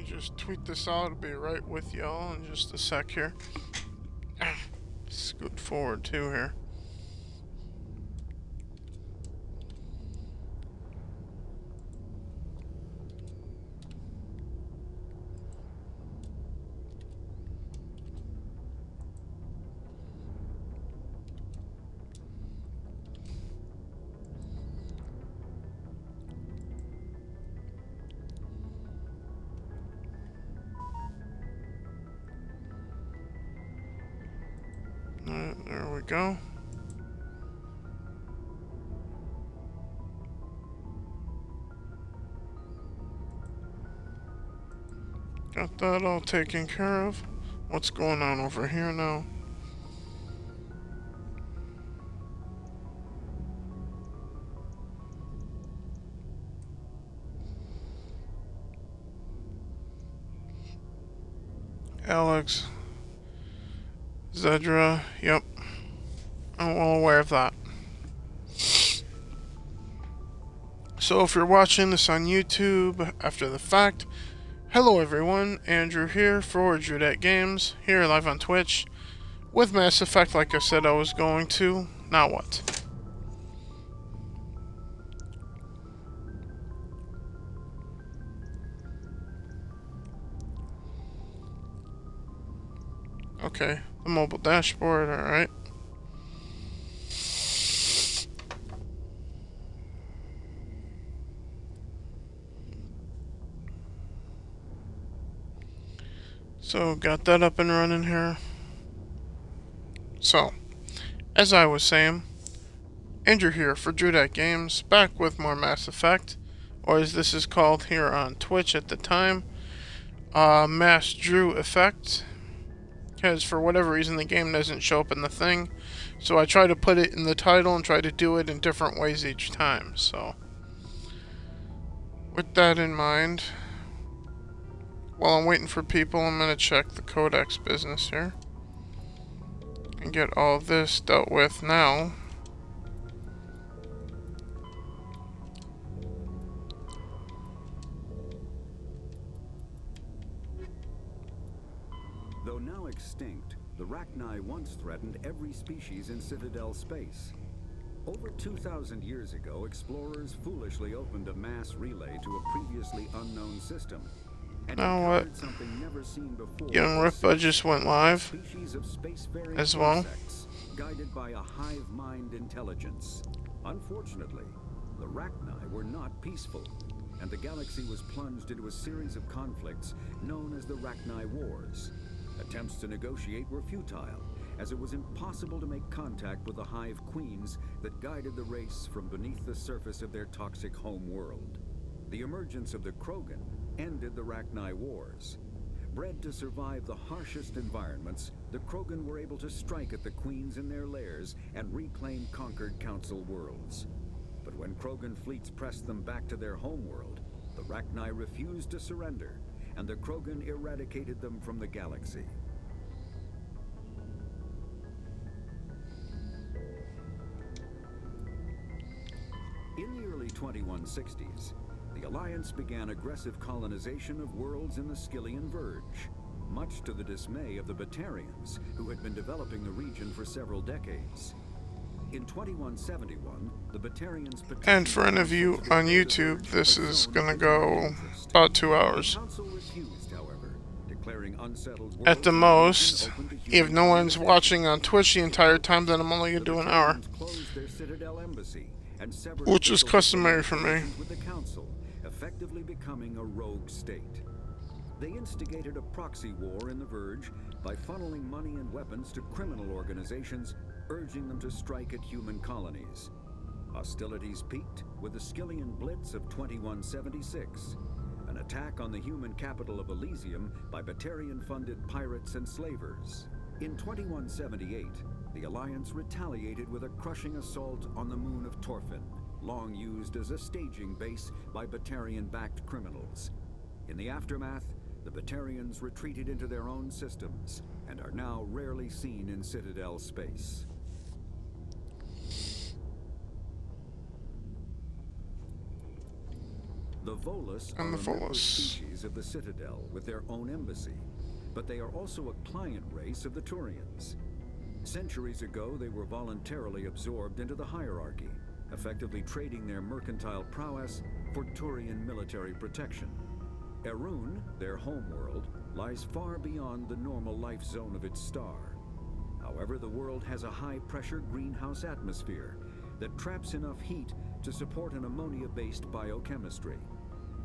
just tweet this out. I'll be right with y'all in just a sec here. Scoot forward too here. There we go. Got that all taken care of. What's going on over here now? Alex. Zedra, yep. I'm well aware of that. So if you're watching this on YouTube after the fact, hello everyone, Andrew here for Drudette Games, here live on Twitch, with Mass Effect like I said I was going to. Now what? Okay, the mobile dashboard, alright. So, got that up and running here. So, as I was saying, Andrew here for Drudette Games, back with more Mass Effect, or as this is called here on Twitch at the time, Mass Drew Effect. Because for whatever reason the game doesn't show up in the thing, so I try to put it in the title and try to do it in different ways each time. So with that in mind, while I'm waiting for people, I'm going to check the codex business here and get all this dealt with now. Though now extinct, the Rachni once threatened every species in Citadel space. Over 2,000 years ago, explorers foolishly opened a mass relay to a previously unknown system. And now what? Something never seen before. Young Ripa just went live as well. Guided by a hive mind intelligence. Unfortunately, the Rachni were not peaceful, and the galaxy was plunged into a series of conflicts known as the Rachni Wars. Attempts to negotiate were futile, as it was impossible to make contact with the Hive Queens that guided the race from beneath the surface of their toxic home world. The emergence of the Krogan ended the Rachni Wars. Bred to survive the harshest environments, the Krogan were able to strike at the Queens in their lairs and reclaim conquered Council worlds. But when Krogan fleets pressed them back to their homeworld, the Rachni refused to surrender, and the Krogan eradicated them from the galaxy. In the early 2160s, the Alliance began aggressive colonization of worlds in the Skyllian Verge, much to the dismay of the Batarians, who had been developing the region for several decades. In 2171, the Batarians... And for any of you on YouTube, this is gonna go about 2 hours. At the most, if no one's watching on Twitch the entire time, then I'm only gonna do an hour. Which is customary for me. Effectively becoming a rogue state. They instigated a proxy war in the Verge by funneling money and weapons to criminal organizations, urging them to strike at human colonies. Hostilities peaked with the Skyllian Blitz of 2176, an attack on the human capital of Elysium by Batarian-funded pirates and slavers. In 2178, the Alliance retaliated with a crushing assault on the moon of Torfin, long used as a staging base by Batarian-backed criminals. In the aftermath, the Batarians retreated into their own systems and are now rarely seen in Citadel space. The Volus And are the a member Volus. species of the Citadel with their own embassy, but they are also a client race of the Turians. Centuries ago, they were voluntarily absorbed into the hierarchy, effectively trading their mercantile prowess for Turian military protection. Erun, their homeworld, lies far beyond the normal life zone of its star. However, the world has a high-pressure greenhouse atmosphere that traps enough heat to support an ammonia-based biochemistry.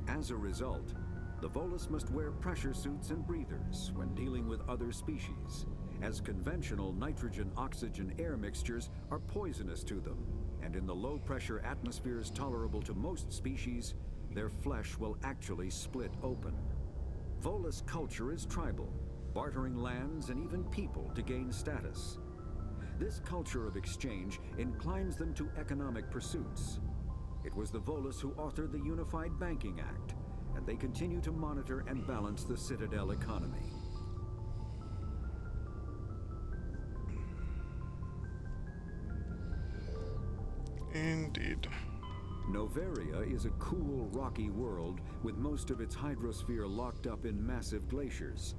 As a result, the Volus must wear pressure suits and breathers when dealing with other species, as conventional nitrogen-oxygen air mixtures are poisonous to them, and in the low-pressure atmospheres tolerable to most species, their flesh will actually split open. Volus culture is tribal, bartering lands and even people to gain status. This culture of exchange inclines them to economic pursuits. It was the Volus who authored the Unified Banking Act, and they continue to monitor and balance the Citadel economy. Indeed. Noveria is a cool, rocky world with most of its hydrosphere locked up in massive glaciers.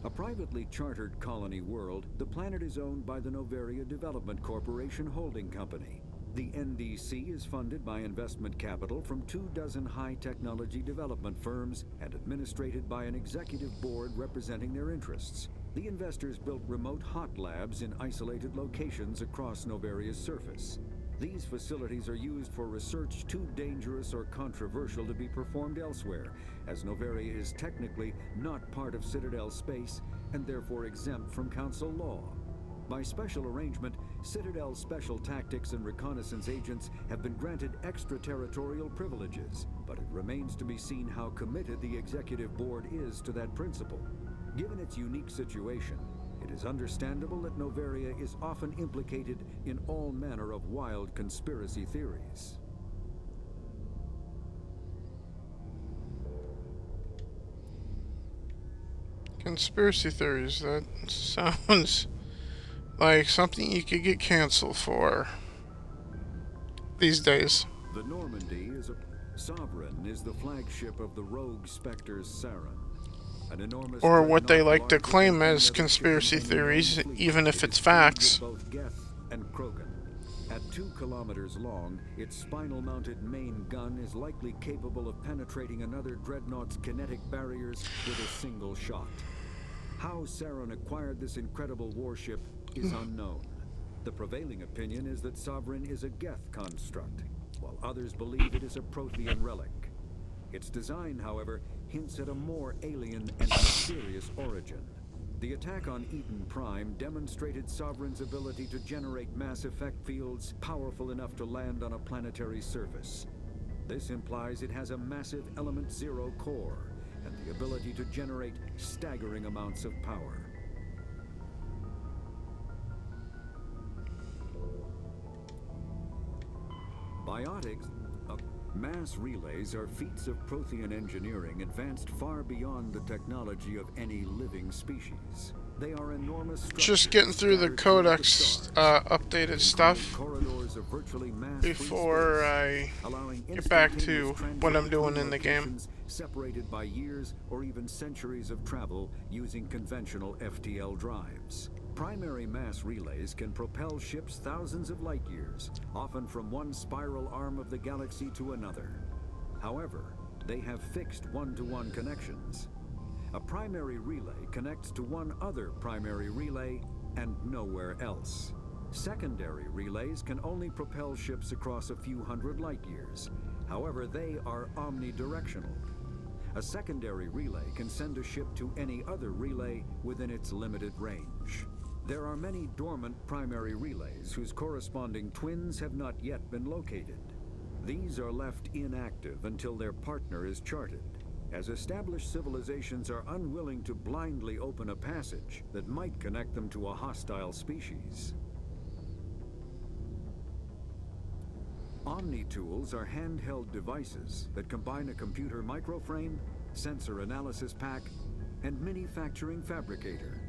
A privately chartered colony world, the planet is owned by the Noveria Development Corporation Holding Company. The NDC is funded by investment capital from 24 high-technology development firms and administrated by an executive board representing their interests. The investors built remote hot labs in isolated locations across Noveria's surface. These facilities are used for research too dangerous or controversial to be performed elsewhere, as Noveria is technically not part of Citadel space and therefore exempt from Council law. By special arrangement, Citadel Special Tactics and Reconnaissance agents have been granted extraterritorial privileges, but it remains to be seen how committed the Executive Board is to that principle. Given its unique situation, it is understandable that Noveria is often implicated in all manner of wild conspiracy theories. Conspiracy theories, that sounds like something you could get canceled for these days. The Normandy is a sovereign is the flagship of the rogue specters Saren. An enormous Or what they dreadnought like to larger claim than as any other conspiracy ship in the theories, known fleet. even if It it's is filled with facts. both Geth and Krogan. At 2 kilometers long, its spinal-mounted main gun is likely capable of penetrating another dreadnought's kinetic barriers with a single shot. How Saren acquired this incredible warship is unknown. The prevailing opinion is that Sovereign is a Geth construct, while others believe it is a Prothean relic. Its design, however, hints at a more alien and mysterious origin. The attack on Eden Prime demonstrated Sovereign's ability to generate mass effect fields powerful enough to land on a planetary surface. This implies it has a massive Element Zero core and the ability to generate staggering amounts of power. Biotics, mass relays are feats of Prothean engineering advanced far beyond the technology of any living species. They are enormous structures Just getting through the scattered throughout the codex stars, updated stuff corridors of virtually mass-free before space, I allowing get back to instantaneous what I'm transit doing between in the game. locations separated by years or even centuries of travel using conventional FTL drives. Primary mass relays can propel ships thousands of light years, often from one spiral arm of the galaxy to another. However, they have fixed one-to-one connections. A primary relay connects to one other primary relay and nowhere else. Secondary relays can only propel ships across a few hundred light years. However, they are omnidirectional. A secondary relay can send a ship to any other relay within its limited range. There are many dormant primary relays whose corresponding twins have not yet been located. These are left inactive until their partner is charted, as established civilizations are unwilling to blindly open a passage that might connect them to a hostile species. Omni-tools are handheld devices that combine a computer microframe, sensor analysis pack, and manufacturing fabricator.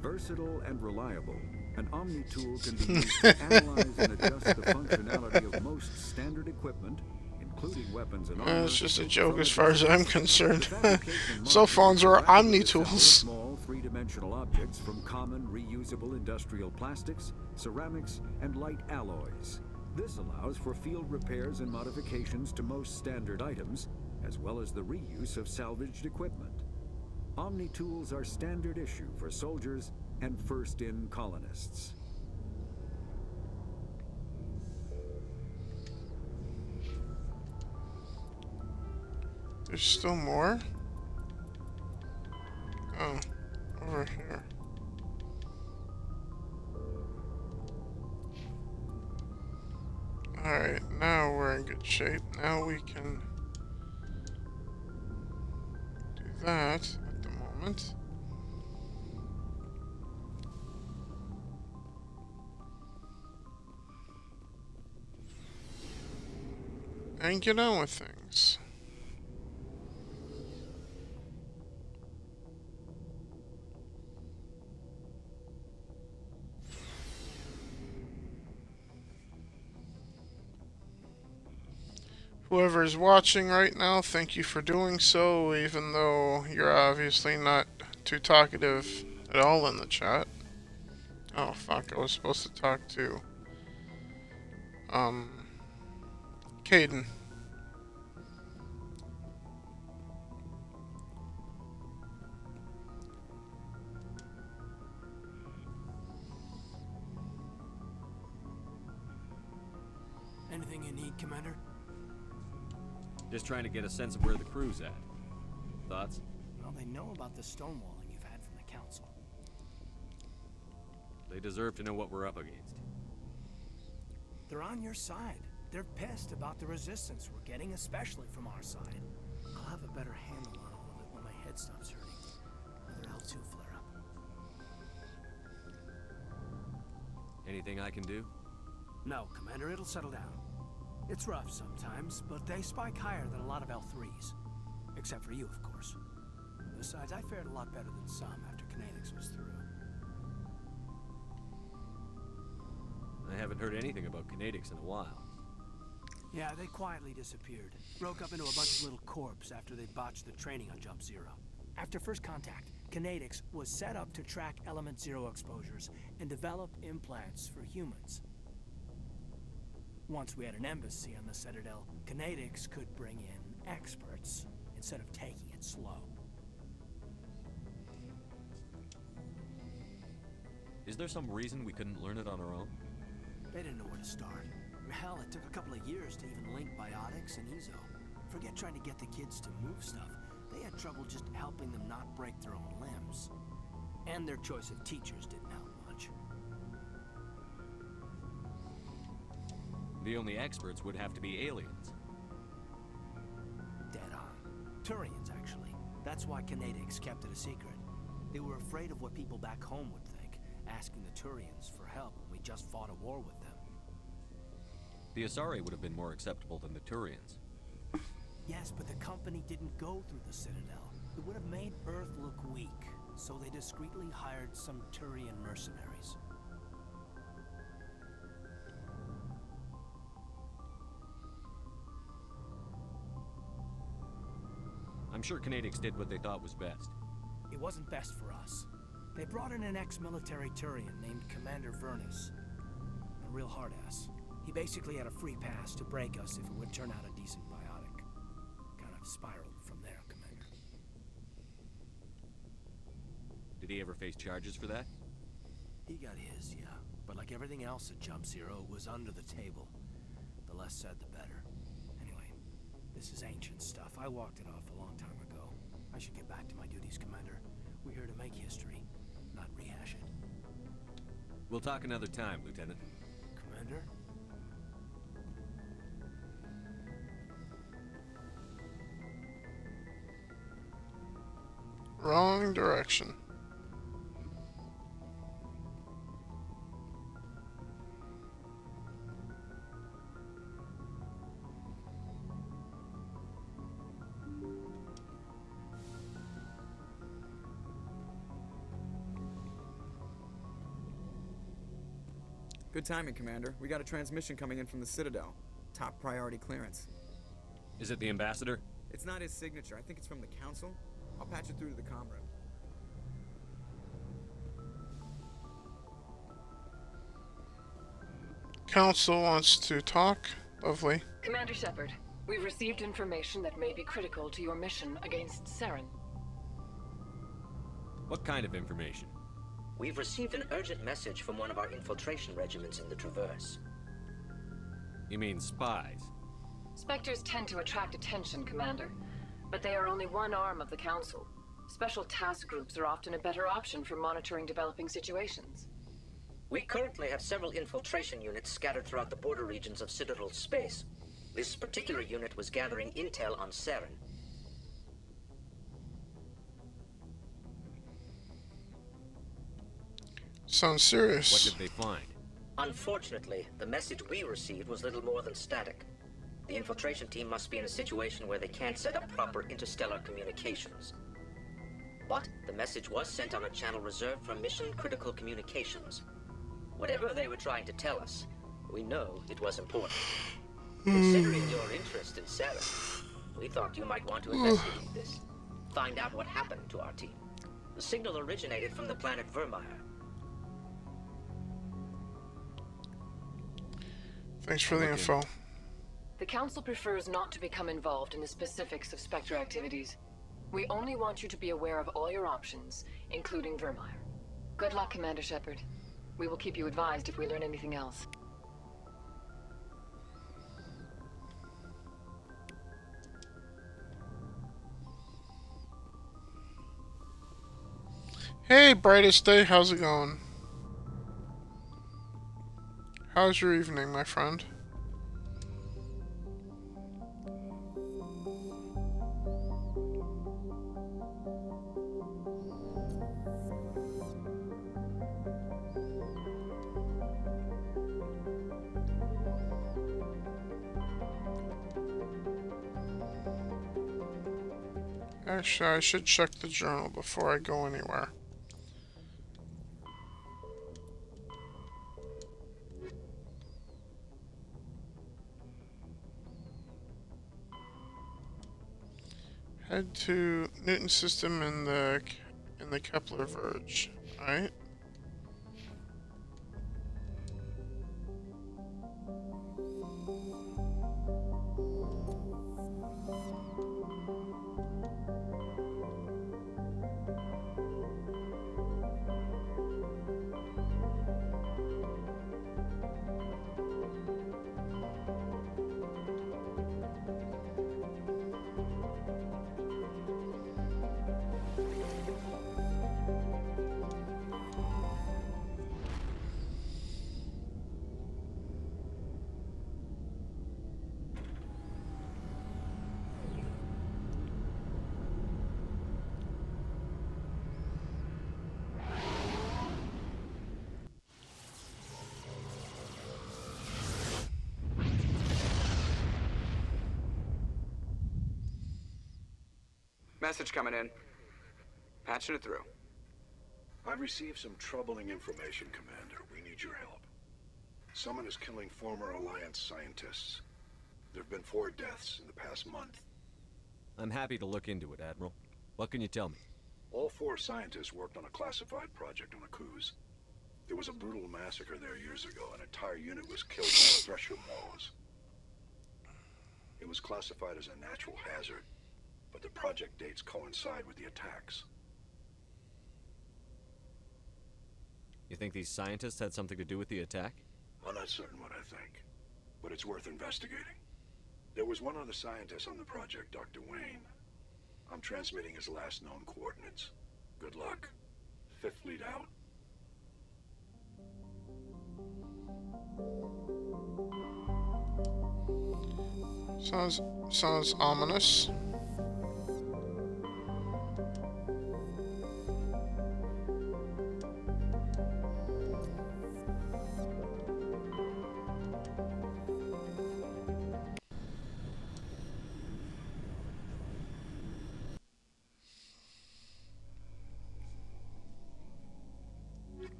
Versatile and reliable, an Omni-tool can be used to analyze and adjust the functionality of most standard equipment, including weapons and armor. It's just a built joke from as the far as I'm distance. concerned. The fabrication Cell module phones are rapidly assembles omni-tools. small three-dimensional objects from common reusable industrial plastics, ceramics, and light alloys. This allows for field repairs and modifications to most standard items, as well as the reuse of salvaged equipment. Omni-tools are standard issue for soldiers and first-in colonists. There's still more? Oh, over here. Alright, now we're in good shape. Now we can do that at the moment. And get on with things. Whoever is watching right now, thank you for doing so, even though you're obviously not too talkative at all in the chat. Oh fuck, I was supposed to talk to Caden. Anything you need, Commander? Just trying to get a sense of where the crew's at. Thoughts? Well, they know about the stonewalling you've had from the Council. They deserve to know what we're up against. They're on your side. They're pissed about the resistance we're getting, especially from our side. I'll have a better handle on all of it when my head stops hurting. Another L2 flare-up. Anything I can do? No, Commander, it'll settle down. It's rough sometimes, but they spike higher than a lot of L3s. Except for you, of course. Besides, I fared a lot better than some after Kinetics was through. I haven't heard anything about Kinetics in a while. Yeah, they quietly disappeared. Broke up into a bunch of little corps after they botched the training on Jump Zero. After first contact, Kinetics was set up to track Element Zero exposures and develop implants for humans. Once we had an embassy on the Citadel, Kinetics could bring in experts instead of taking it slow. Is there some reason we couldn't learn it on our own? They didn't know where to start. Hell, it took a couple of years to even link biotics and EZO. Forget trying to get the kids to move stuff. They had trouble just helping them not break their own limbs. And their choice of teachers didn't help much. The only experts would have to be aliens. Dead on. Turians, actually. That's why Kinetics kept it a secret. They were afraid of what people back home would think, asking the Turians for help when we just fought a war with them. The Asari would have been more acceptable than the Turians. Yes, but the company didn't go through the Citadel. It would have made Earth look weak, so they discreetly hired some Turian mercenaries. I'm sure Kinetics did what they thought was best. It wasn't best for us. They brought in an ex-military Turian named Commander Vernus. A real hard-ass. He basically had a free pass to break us if it would turn out a decent biotic. Kind of spiraled from there, Commander. Did he ever face charges for that? He got his, yeah. But like everything else at Jump Zero, it was under the table. The less said, the better. Anyway, this is ancient stuff. I walked it off a long time ago. I should get back to my duties, Commander. We're here to make history, not rehash it. We'll talk another time, Lieutenant. Commander? Wrong direction. Good timing, Commander. We got a transmission coming in from the Citadel. Top priority clearance. Is it the ambassador? It's not his signature. I think it's from the council. I'll patch it through to the comm room. Council wants to talk. Lovely. Commander Shepard, we've received information that may be critical to your mission against Saren. What kind of information? We've received an urgent message from one of our infiltration regiments in the Traverse. You mean spies? Spectres tend to attract attention, Commander, but they are only one arm of the Council. Special task groups are often a better option for monitoring developing situations. We currently have several infiltration units scattered throughout the border regions of Citadel space. This particular unit was gathering intel on Saren. Sounds serious. What did they find? Unfortunately, the message we received was little more than static. The infiltration team must be in a situation where they can't set up proper interstellar communications. But the message was sent on a channel reserved for mission-critical communications. Whatever they were trying to tell us, we know it was important. Considering your interest in Saren, we thought you might want to investigate this. Find out what happened to our team. The signal originated from the planet Vermeer. Thanks for the info. The Council prefers not to become involved in the specifics of Spectre activities. We only want you to be aware of all your options, including Vermeer. Good luck, Commander Shepard. We will keep you advised if we learn anything else. Hey, brightest day, how's it going? How's your evening, my friend? Actually, I should check the journal before I go anywhere. Head to Newton system in the Kepler Verge. Alright. Message coming in. Patching it through. I've received some troubling information, Commander. We need your help. Someone is killing former Alliance scientists. There have been 4 deaths in the past month. I'm happy to look into it, Admiral. What can you tell me? All 4 scientists worked on a classified project on Akuz. There was a brutal massacre there years ago. An entire unit was killed by Thresher Moles. It was classified as a natural hazard, but the project dates coincide with the attacks. You think these scientists had something to do with the attack? I'm not certain what I think, but it's worth investigating. There was one other scientist on the project, Dr. Wayne. I'm transmitting his last known coordinates. Good luck. 5th Fleet out. Sounds ominous.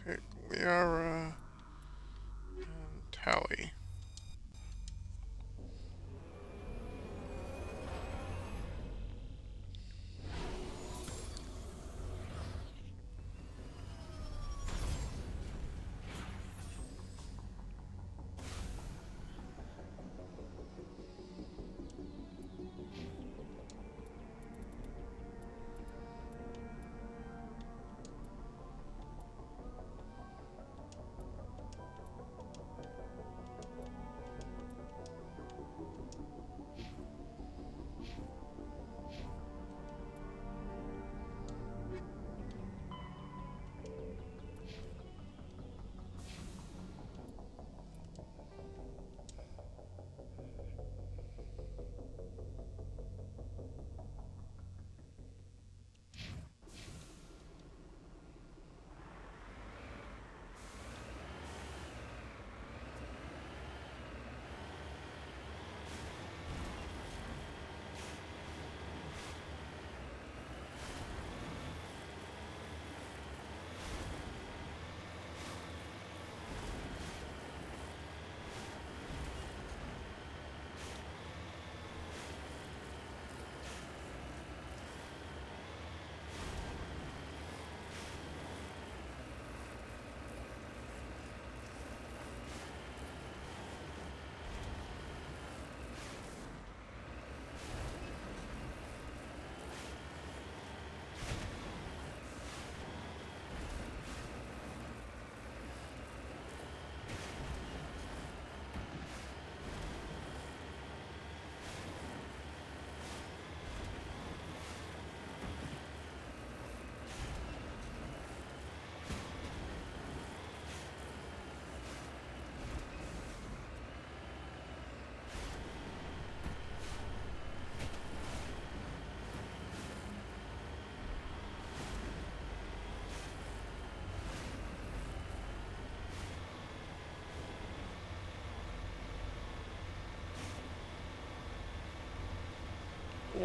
Take Liara and Tally.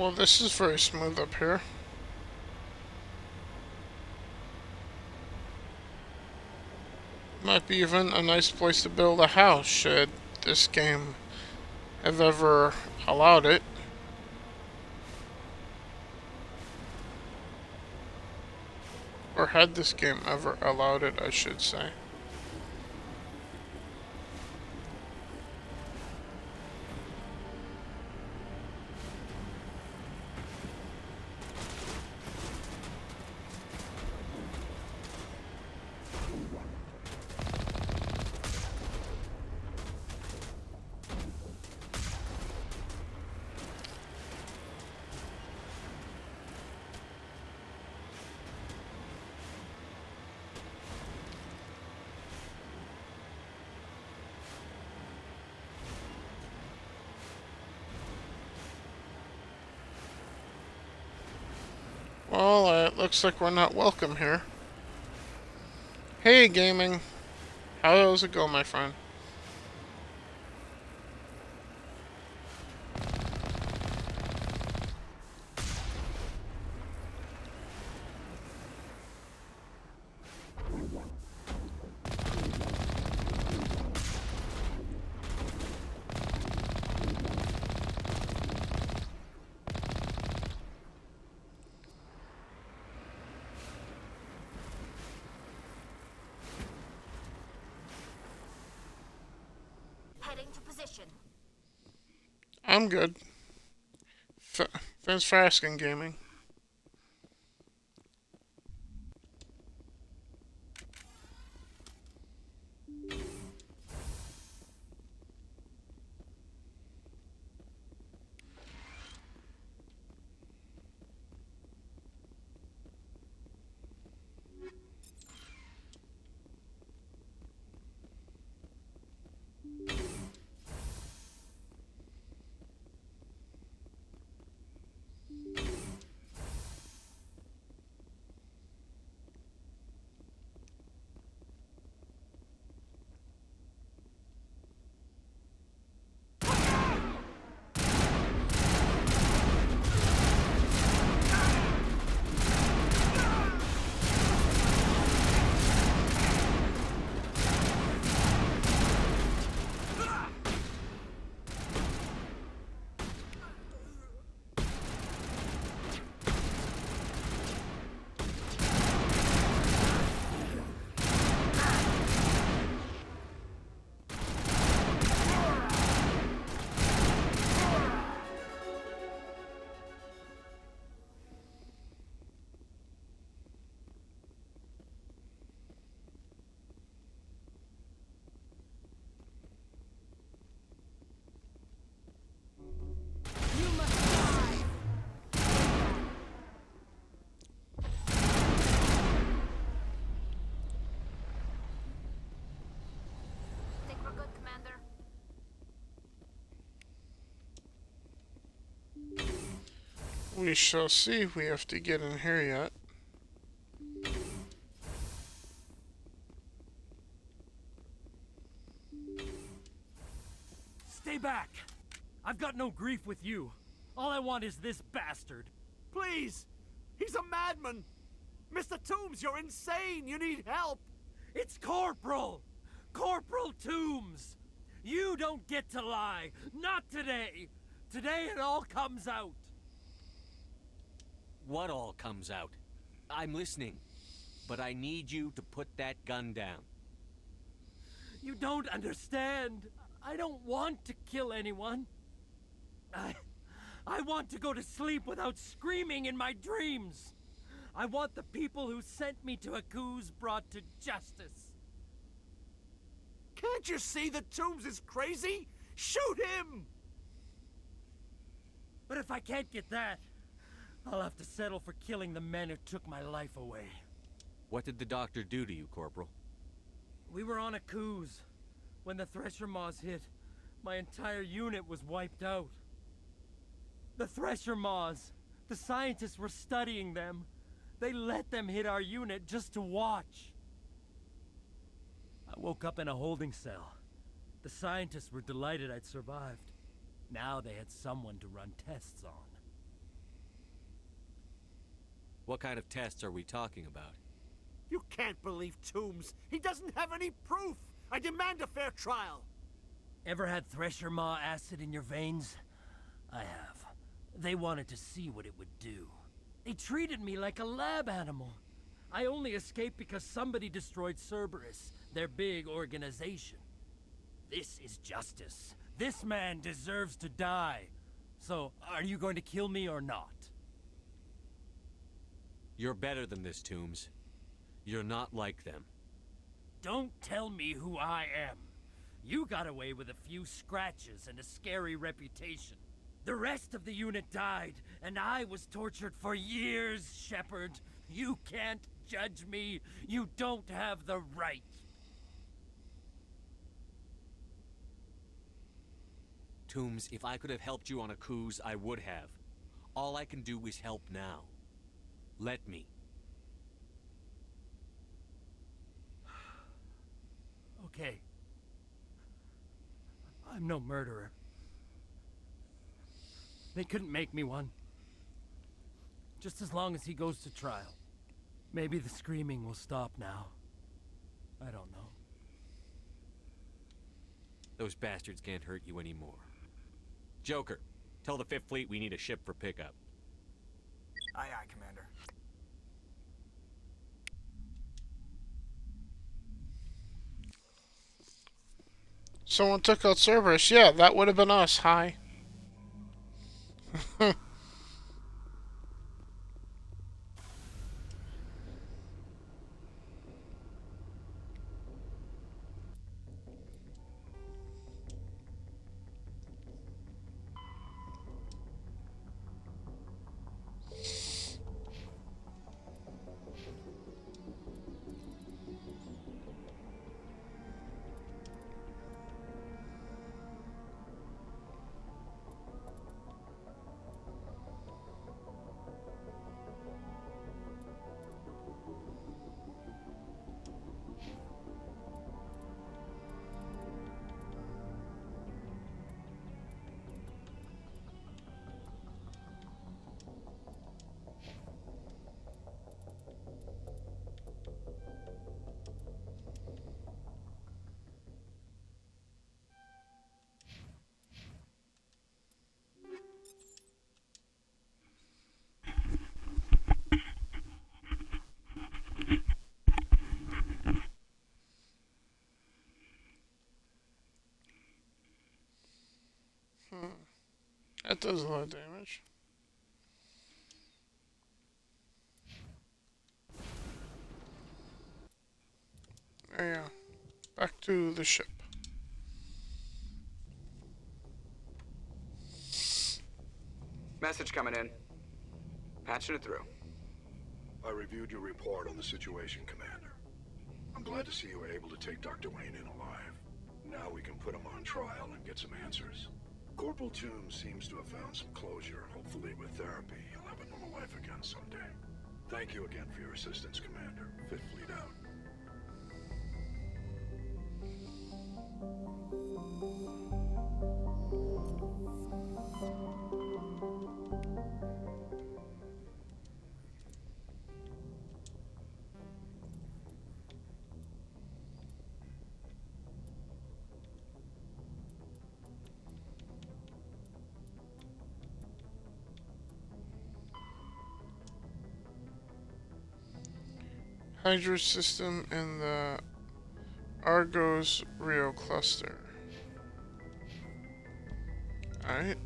Well, this is very smooth up here. Might be even a nice place to build a house, should this game have ever allowed it. Or had this game ever allowed it, I should say. Well, it looks like we're not welcome here. Hey, gaming. How's it going, my friend? Heading to position. I'm good. Thanks for asking, gaming. Think we're good, Commander? We shall see. We have to get in here yet. Stay back! I've got no grief with you. All I want is this bastard. Please! He's a madman! Mr. Toombs, you're insane! You need help! It's Corporal! Corporal Toombs! You don't get to lie! Not today! Today it all comes out! What all comes out? I'm listening. But I need you to put that gun down. You don't understand! I don't want to kill anyone. I want to go to sleep without screaming in my dreams. I want the people who sent me to Akuz brought to justice. Can't you see that Toombs is crazy? Shoot him! But if I can't get that, I'll have to settle for killing the men who took my life away. What did the doctor do to you, Corporal? We were on Akuz. When the Thresher Maws hit, my entire unit was wiped out. The Thresher Maws, the scientists were studying them. They let them hit our unit just to watch. I woke up in a holding cell. The scientists were delighted I'd survived. Now they had someone to run tests on. What kind of tests are we talking about? You can't believe Toombs. He doesn't have any proof. I demand a fair trial. Ever had Thresher Maw acid in your veins? I have. They wanted to see what it would do. They treated me like a lab animal. I only escaped because somebody destroyed Cerberus, their big organization. This is justice. This man deserves to die. So, are you going to kill me or not? You're better than this, Toombs. You're not like them. Don't tell me who I am. You got away with a few scratches and a scary reputation. The rest of the unit died, and I was tortured for years, Shepard. You can't judge me. You don't have the right. Toombs, if I could have helped you on Akuz, I would have. All I can do is help now. Let me. Okay. I'm no murderer. They couldn't make me one. Just as long as he goes to trial. Maybe the screaming will stop now. I don't know. Those bastards can't hurt you anymore. Joker, tell the Fifth Fleet we need a ship for pickup. Aye, aye, Commander. Someone took out Cerberus. Yeah, that would have been us. Hi. That does a lot of damage. There you go. Back to the ship. Message coming in. Patching it through. I reviewed your report on the situation, Commander. I'm glad to see you were able to take Dr. Wayne in alive. Now we can put him on trial and get some answers. Corporal Toombs seems to have found some closure. Hopefully with therapy, he'll have a normal life again someday. Thank you again for your assistance, Commander. Fifth Fleet out. Hydra system in the Argos Rio cluster. Alright.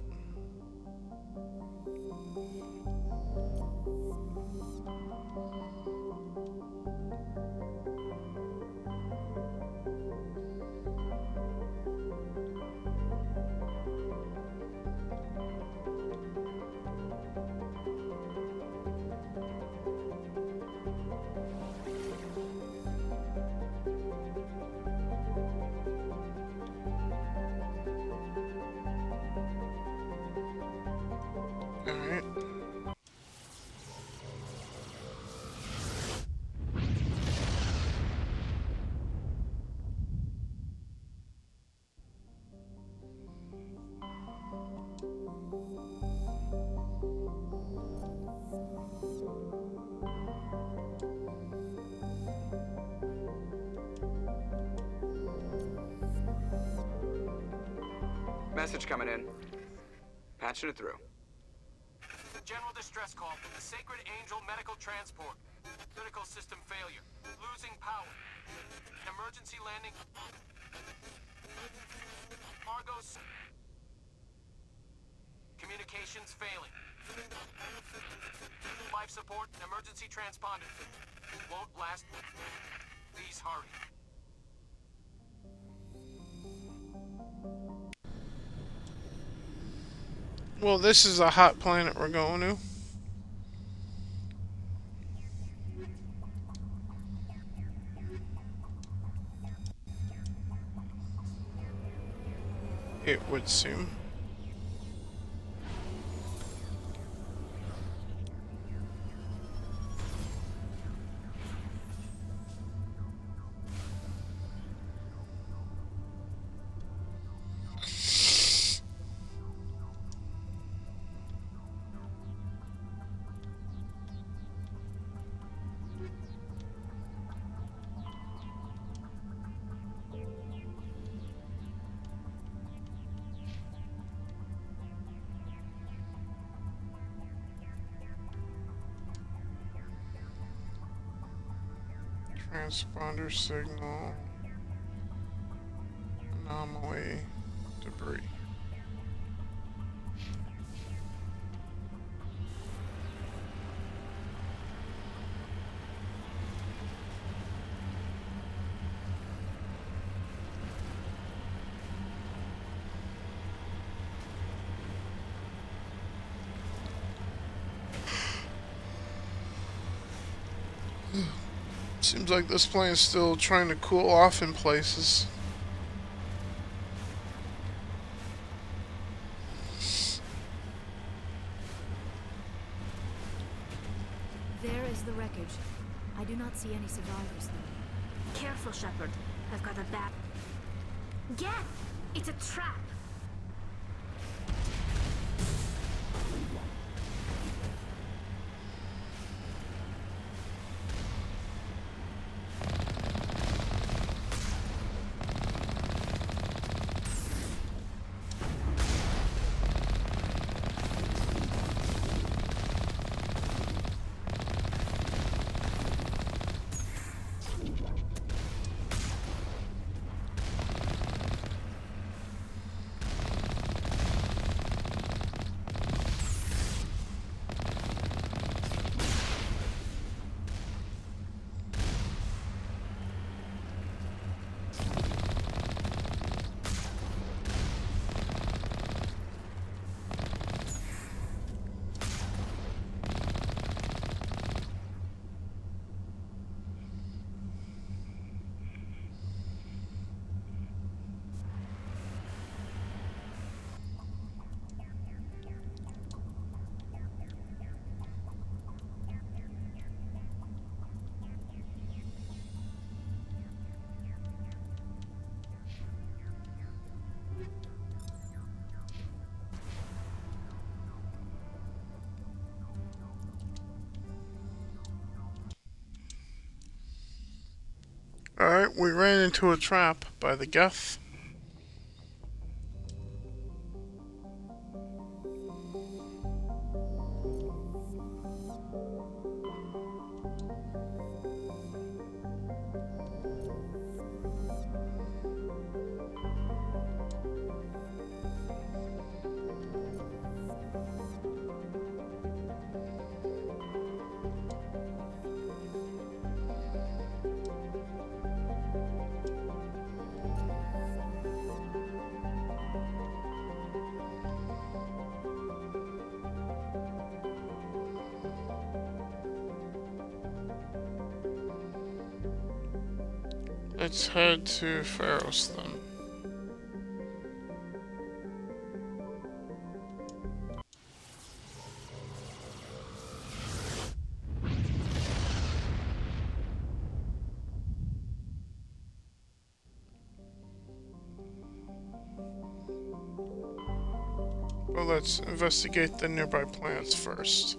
Message coming in. Patching it through. General distress call. Sacred Angel medical transport. Critical system failure. Losing power. Emergency landing. Argos. Communications failing. Life support and emergency transponder. Won't last. Please hurry. Well, this is a hot planet we're going to. It would seem. Transponder signal. Anomaly. Debris. Seems like this plane's still trying to cool off in places. There is the wreckage. I do not see any survivors though. Careful, Shepard. I've got a bad... Geth! It's a trap! Alright, we ran into a trap by the Geth. Let's head to Pharos then. Well, let's investigate the nearby planets first.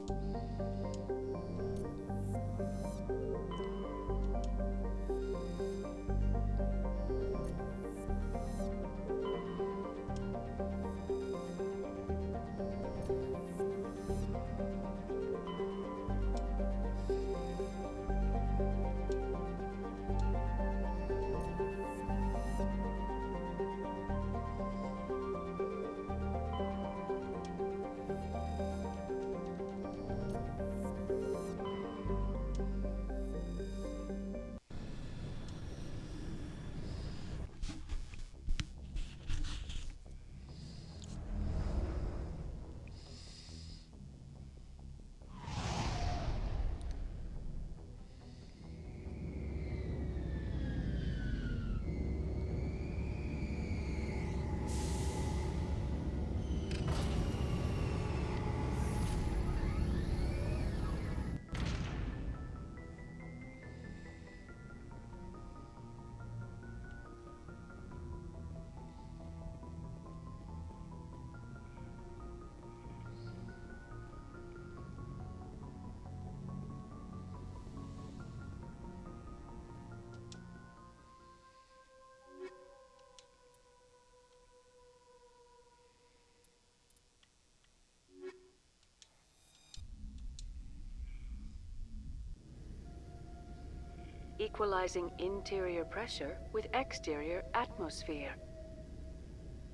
equalizing interior pressure with exterior atmosphere.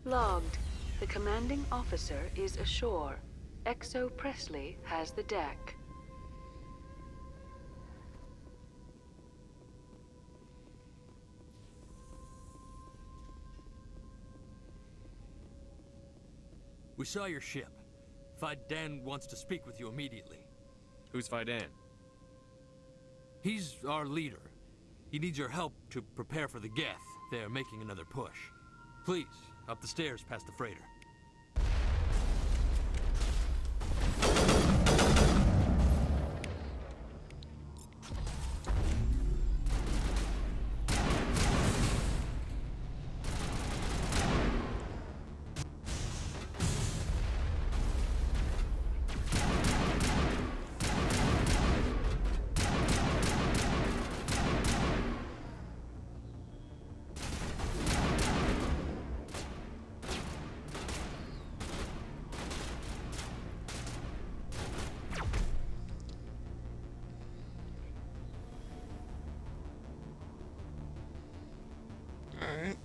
Logged. The commanding officer is ashore. Exo Presley has the deck. We saw your ship. Faidan wants to speak with you immediately. Who's Faidan? He's our leader. He needs your help to prepare for the Geth. They're making another push. Please, up the stairs past the freighter. Alright.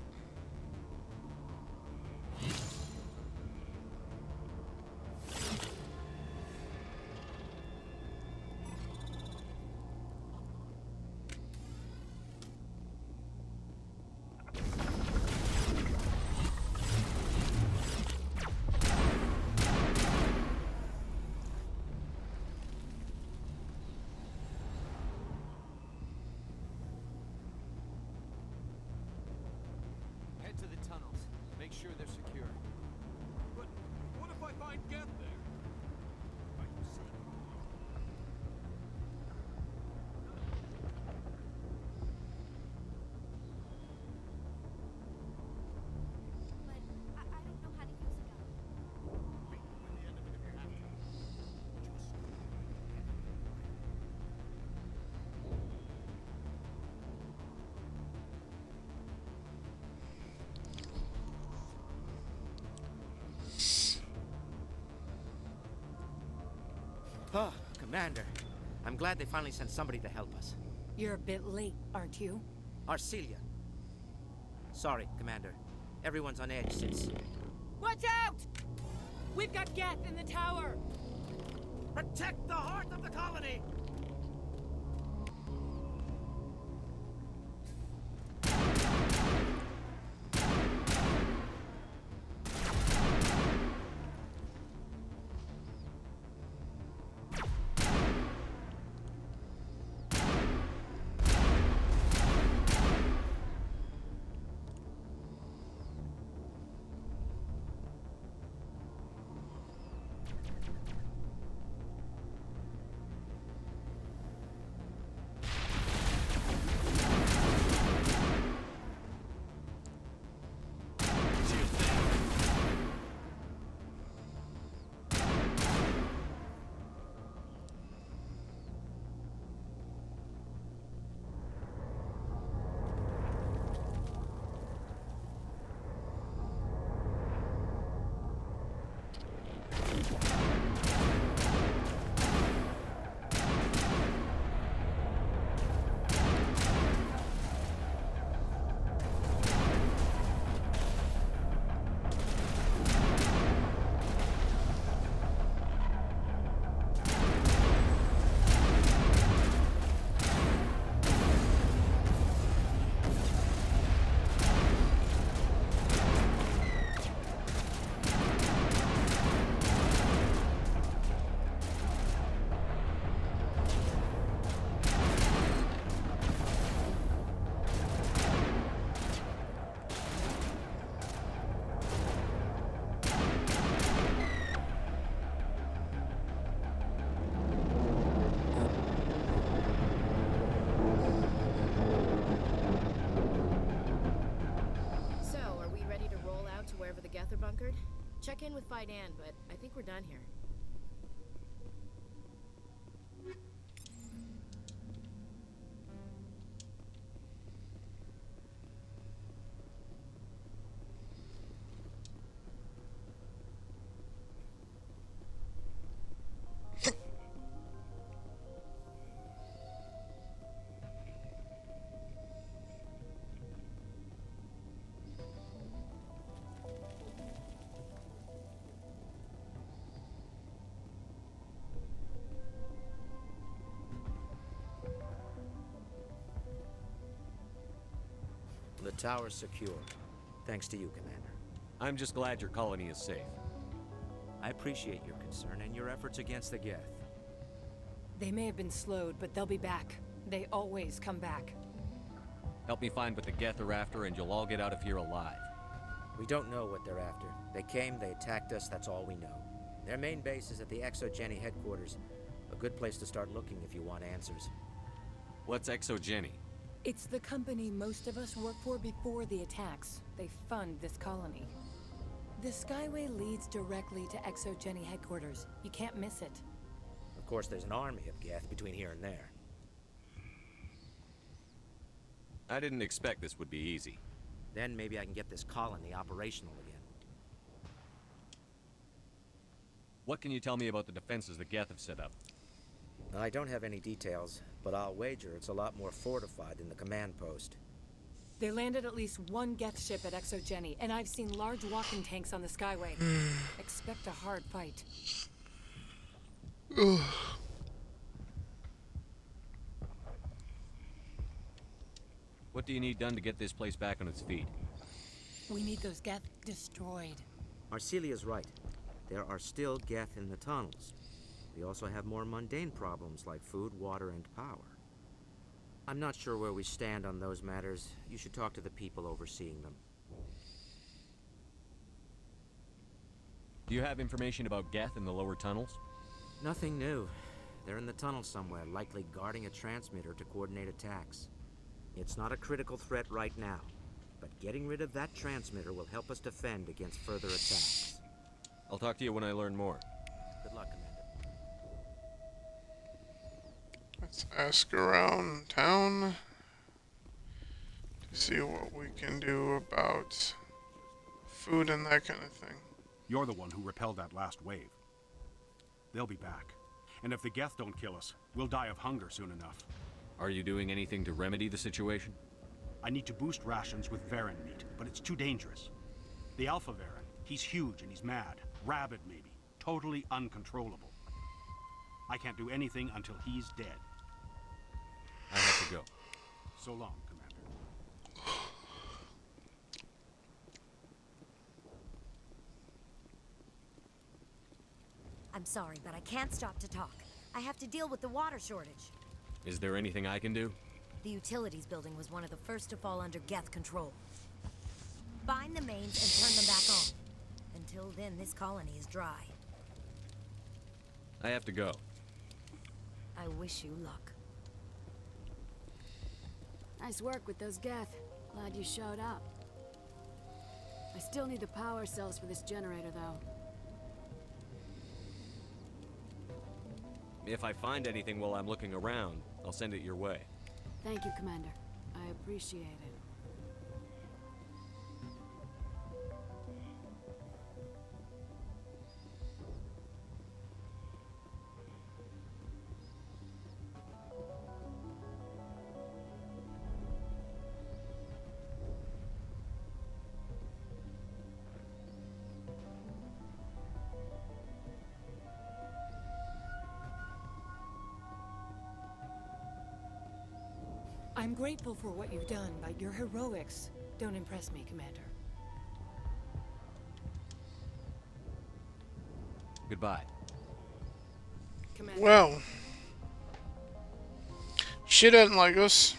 Head to the tunnels. Make sure they're secure. But what if I find Geth there? Are you saying? But I don't know how to use a gun. Oh, Commander. I'm glad they finally sent somebody to help us. You're a bit late, aren't you? Arcelia. Sorry, Commander. Everyone's on edge since... Watch out! We've got Geth in the tower! Protect the heart of the colony! Geth are bunkered? Check in with Faidan, but I think we're done here. tower's secure. Thanks to you, Commander. I'm just glad your colony is safe. I appreciate your concern and your efforts against the Geth. They may have been slowed, but they'll be back. They always come back. Help me find what the Geth are after, and you'll all get out of here alive. We don't know what they're after. They came, they attacked us, that's all we know. Their main base is at the ExoGeni headquarters. A good place to start looking if you want answers. What's ExoGeni? It's the company most of us worked for before the attacks. They fund this colony. The Skyway leads directly to ExoGeni headquarters. You can't miss it. Of course, there's an army of Geth between here and there. I didn't expect this would be easy. Then maybe I can get this colony operational again. What can you tell me about the defenses the Geth have set up? I don't have any details, but I'll wager it's a lot more fortified than the command post. They landed at least one Geth ship at ExoGeni, and I've seen large walking tanks on the Skyway. Expect a hard fight. What do you need done to get this place back on its feet? We need those Geth destroyed. Arcelia's right. There are still Geth in the tunnels. We also have more mundane problems like food, water, and power. I'm not sure where we stand on those matters. You should talk to the people overseeing them. Do you have information about Geth in the lower tunnels? Nothing new. They're in the tunnel somewhere, likely guarding a transmitter to coordinate attacks. It's not a critical threat right now, but getting rid of that transmitter will help us defend against further attacks. I'll talk to you when I learn more. Good luck, Commander. Let's ask around town to see what we can do about food and that kind of thing. You're the one who repelled that last wave. They'll be back. And if the Geth don't kill us, we'll die of hunger soon enough. Are you doing anything to remedy the situation? I need to boost rations with Varren meat, but it's too dangerous. The Alpha Varren, he's huge and he's mad. Rabid, maybe. Totally uncontrollable. I can't do anything until he's dead. I have to go. So long, Commander. I'm sorry, but I can't stop to talk. I have to deal with the water shortage. Is there anything I can do? The utilities building was one of the first to fall under Geth control. Find the mains and turn them back on. Until then, this colony is dry. I have to go. I wish you luck. Nice work with those Geth. Glad you showed up. I still need the power cells for this generator, though. If I find anything while I'm looking around, I'll send it your way. Thank you, Commander. I appreciate it. I'm grateful for what you've done, but your heroics don't impress me, Commander. Goodbye. Commander. Well, she doesn't like us.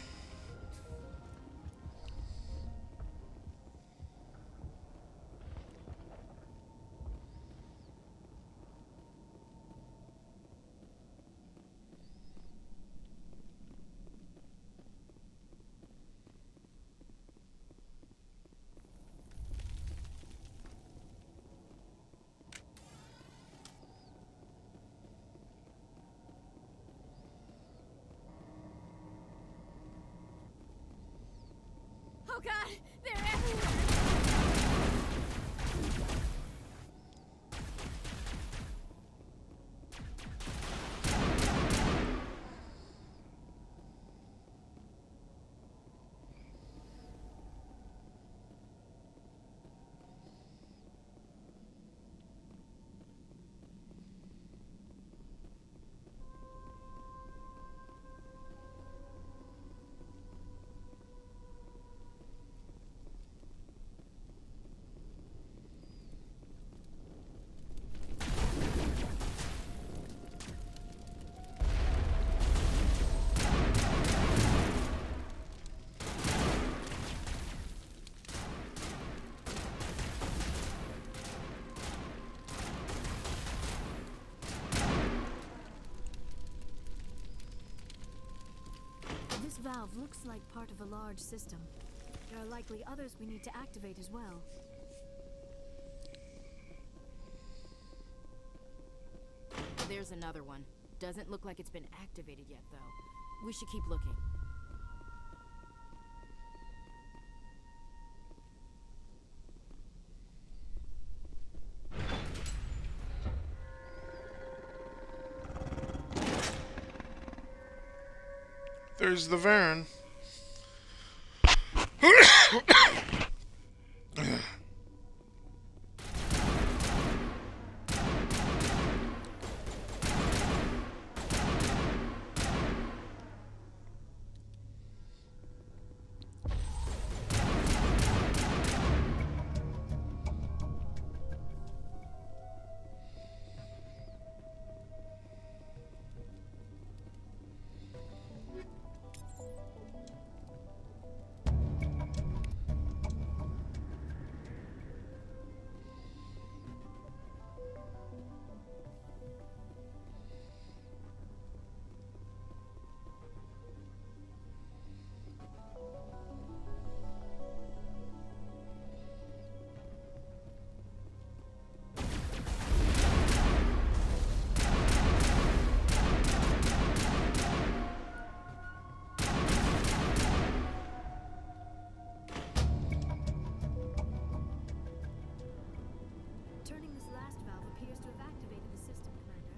Oh god, they're everywhere! valve looks like part of a large system. There are likely others we need to activate as well. There's another one. Doesn't look like it's been activated yet, though. We should keep looking. There's the Varen. Turning this last valve appears to have activated the system, Commander.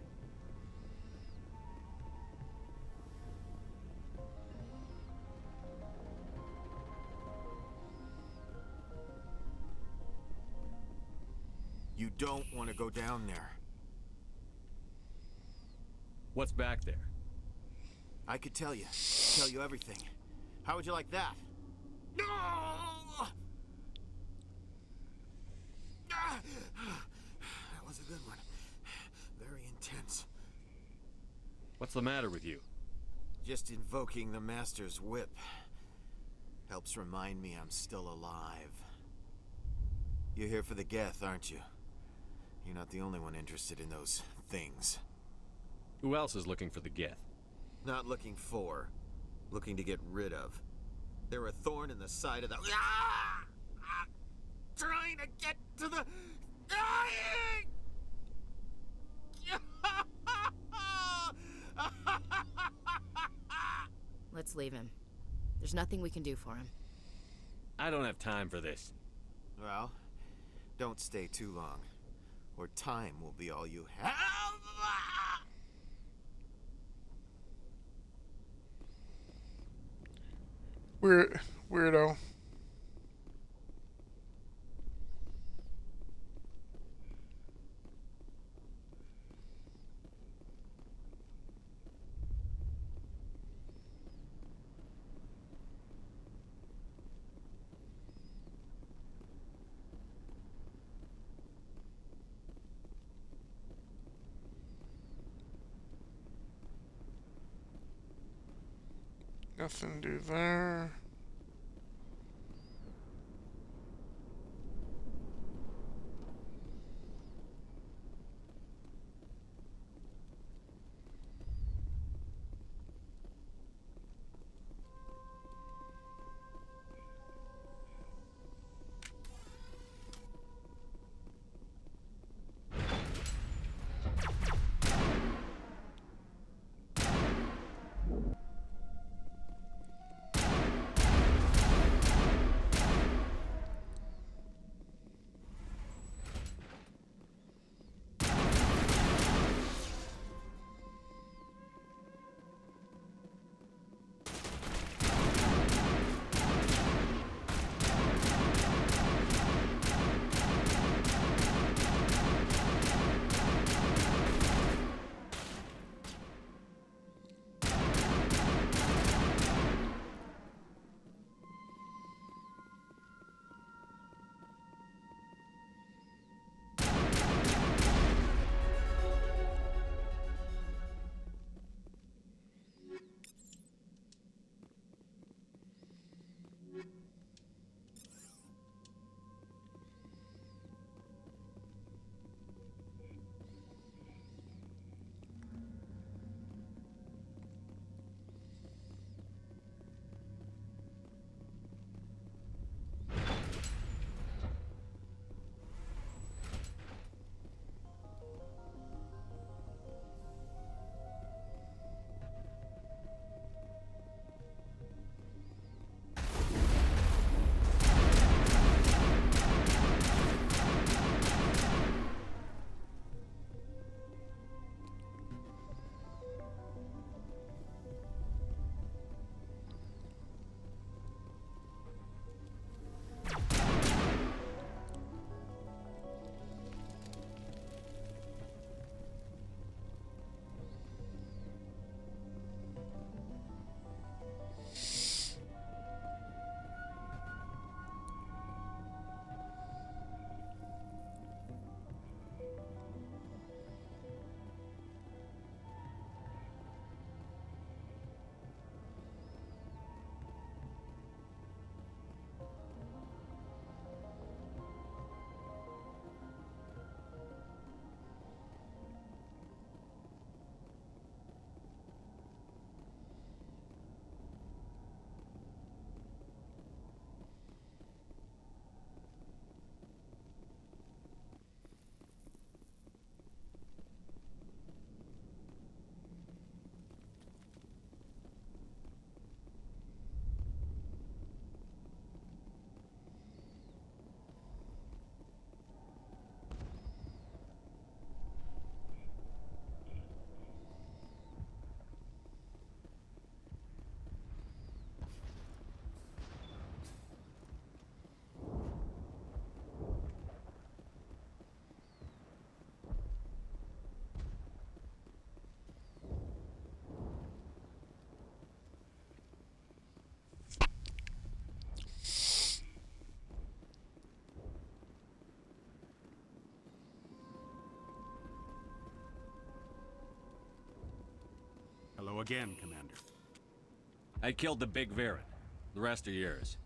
You don't want to go down there. What's back there? I could tell you everything. How would you like that? No! That was a good one. Very intense. What's the matter with you? Just invoking the Master's whip helps remind me I'm still alive. You're here for the Geth, aren't you? You're not the only one interested in those things. Who else is looking for the Geth? Not looking for, looking to get rid of. They're a thorn in the side of the... Ah! Ah! Trying to get to the... Dying! Let's leave him. There's nothing we can do for him. I don't have time for this. Well, don't stay too long, or time will be all you have. Weirdo. Nothing to do there. again, Commander. I killed the big Varen. The rest are yours.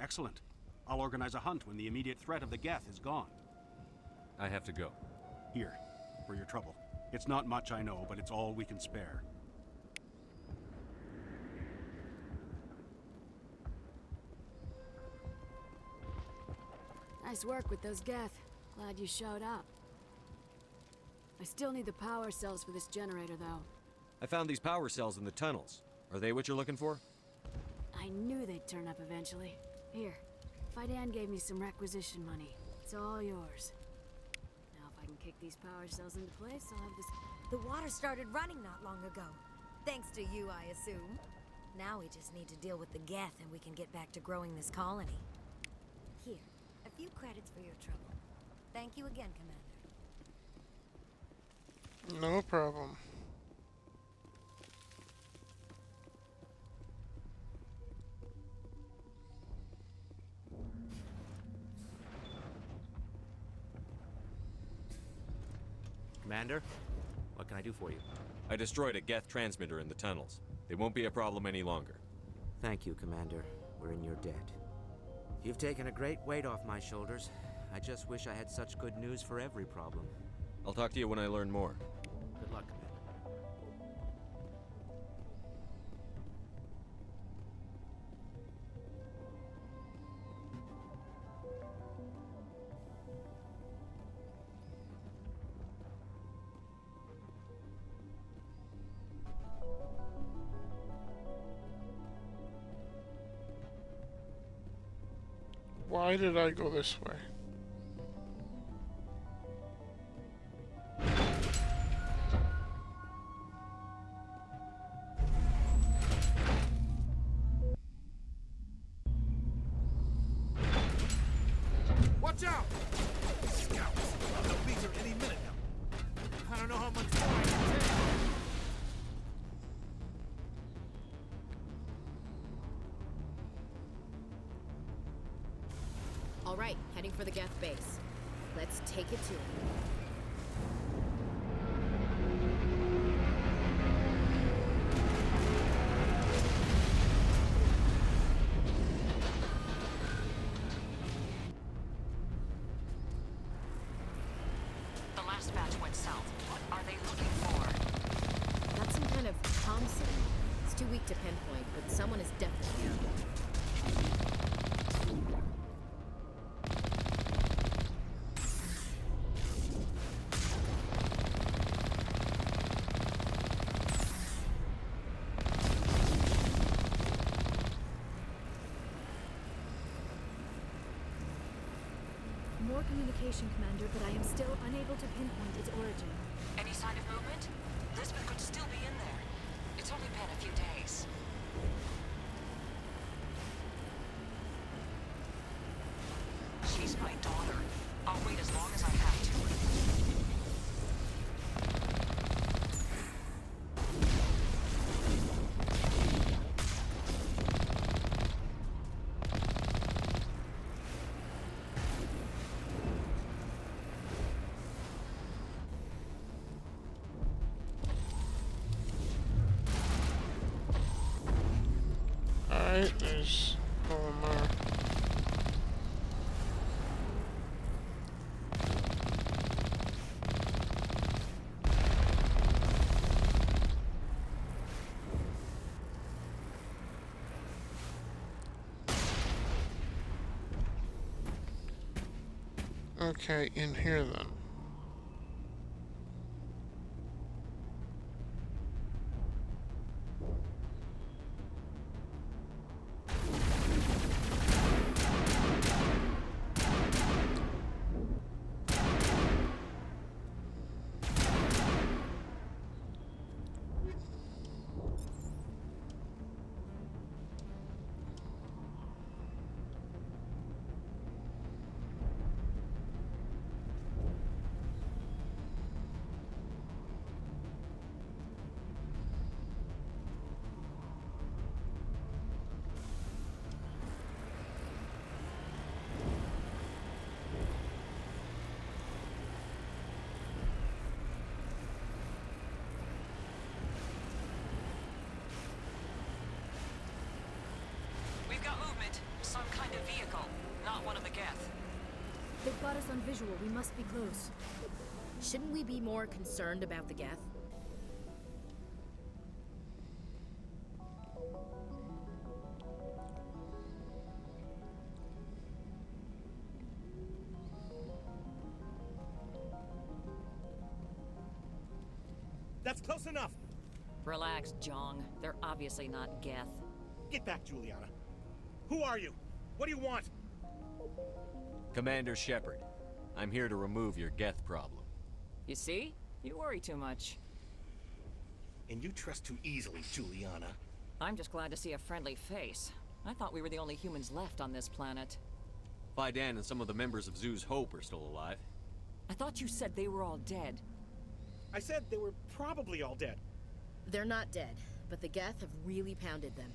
Excellent. I'll organize a hunt when the immediate threat of the Geth is gone. I have to go. Here, for your trouble. It's not much, I know, but it's all we can spare. Nice work with those Geth. Glad you showed up. I still need the power cells for this generator, though. I found these power cells in the tunnels. Are they what you're looking for? I knew they'd turn up eventually. Here, Fidan gave me some requisition money. It's all yours. Now if I can kick these power cells into place, I'll have this... The water started running not long ago. Thanks to you, I assume. Now we just need to deal with the Geth and we can get back to growing this colony. Here, a few credits for your trouble. Thank you again, Commander. No problem. Commander, what can I do for you? I destroyed a Geth transmitter in the tunnels. It won't be a problem any longer. Thank you, Commander. We're in your debt. You've taken a great weight off my shoulders. I just wish I had such good news for every problem. I'll talk to you when I learn more. Good luck, Commander. Why did I go this way? Watch out! Scouts! They'll be here any minute now. I don't know how much more I can take. All right, heading for the Geth base. Let's take it to it. The last batch went south. What are they looking for? That's some kind of comm signal. It's too weak to pinpoint, but someone is definitely here. More communication, Commander, but I am still unable to pinpoint its origin. Any sign of movement? Lisbeth could still be in there. It's only been a few days. She's my daughter. I'll wait as long as I have to. Alright, there's Olimar. Okay, in here then. They've got us on visual. We must be close. Shouldn't we be more concerned about the Geth? That's close enough. Relax, Jong. They're obviously not Geth. Get back, Juliana. Who are you? What do you want? Commander Shepard, I'm here to remove your Geth problem. You see? You worry too much. And you trust too easily, Juliana. I'm just glad to see a friendly face. I thought we were the only humans left on this planet. Faidan and some of the members of Zoo's Hope are still alive. I thought you said they were all dead. I said they were probably all dead. They're not dead, but the Geth have really pounded them.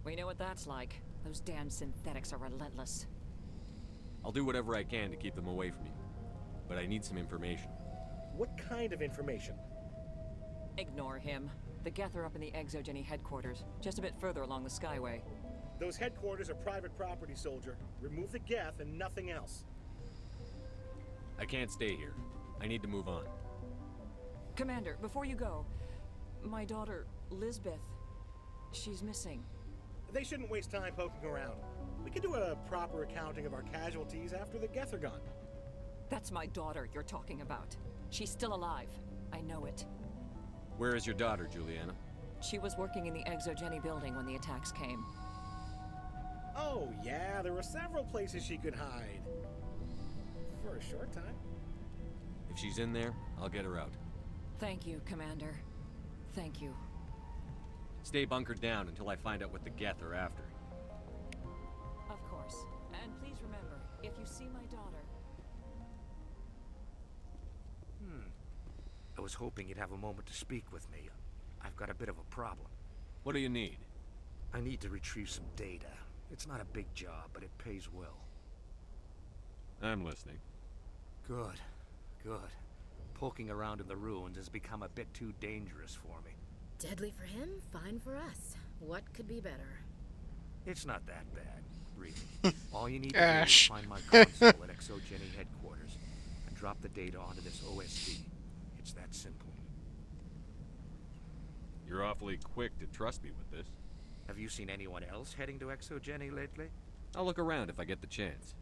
We know what that's like. Those damn synthetics are relentless. I'll do whatever I can to keep them away from you. But I need some information. What kind of information? Ignore him. The Geth are up in the Exogeny headquarters, just a bit further along the Skyway. Those headquarters are private property, soldier. Remove the Geth and nothing else. I can't stay here. I need to move on. Commander, before you go, my daughter, Lisbeth, she's missing. They shouldn't waste time poking around. We can do a proper accounting of our casualties after the Geth are gone. That's my daughter you're talking about. She's still alive. I know it. Where is your daughter, Juliana? She was working in the Exogeny building when the attacks came. Oh, yeah, there were several places she could hide. For a short time. If she's in there, I'll get her out. Thank you, Commander. Thank you. Stay bunkered down until I find out what the Geth are after. Of course. And please remember, if you see my daughter... I was hoping you'd have a moment to speak with me. I've got a bit of a problem. What do you need? I need to retrieve some data. It's not a big job, but it pays well. I'm listening. Good. Good. Poking around in the ruins has become a bit too dangerous for me. Deadly for him, fine for us. What could be better? It's not that bad, really. All you need to do is find my console at Exogeny headquarters and drop the data onto this OSD. It's that simple. You're awfully quick to trust me with this. Have you seen anyone else heading to Exogeny lately? I'll look around if I get the chance.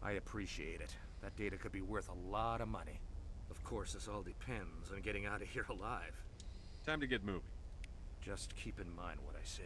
I appreciate it. That data could be worth a lot of money. Of course, this all depends on getting out of here alive. Time to get moving. Just keep in mind what I said.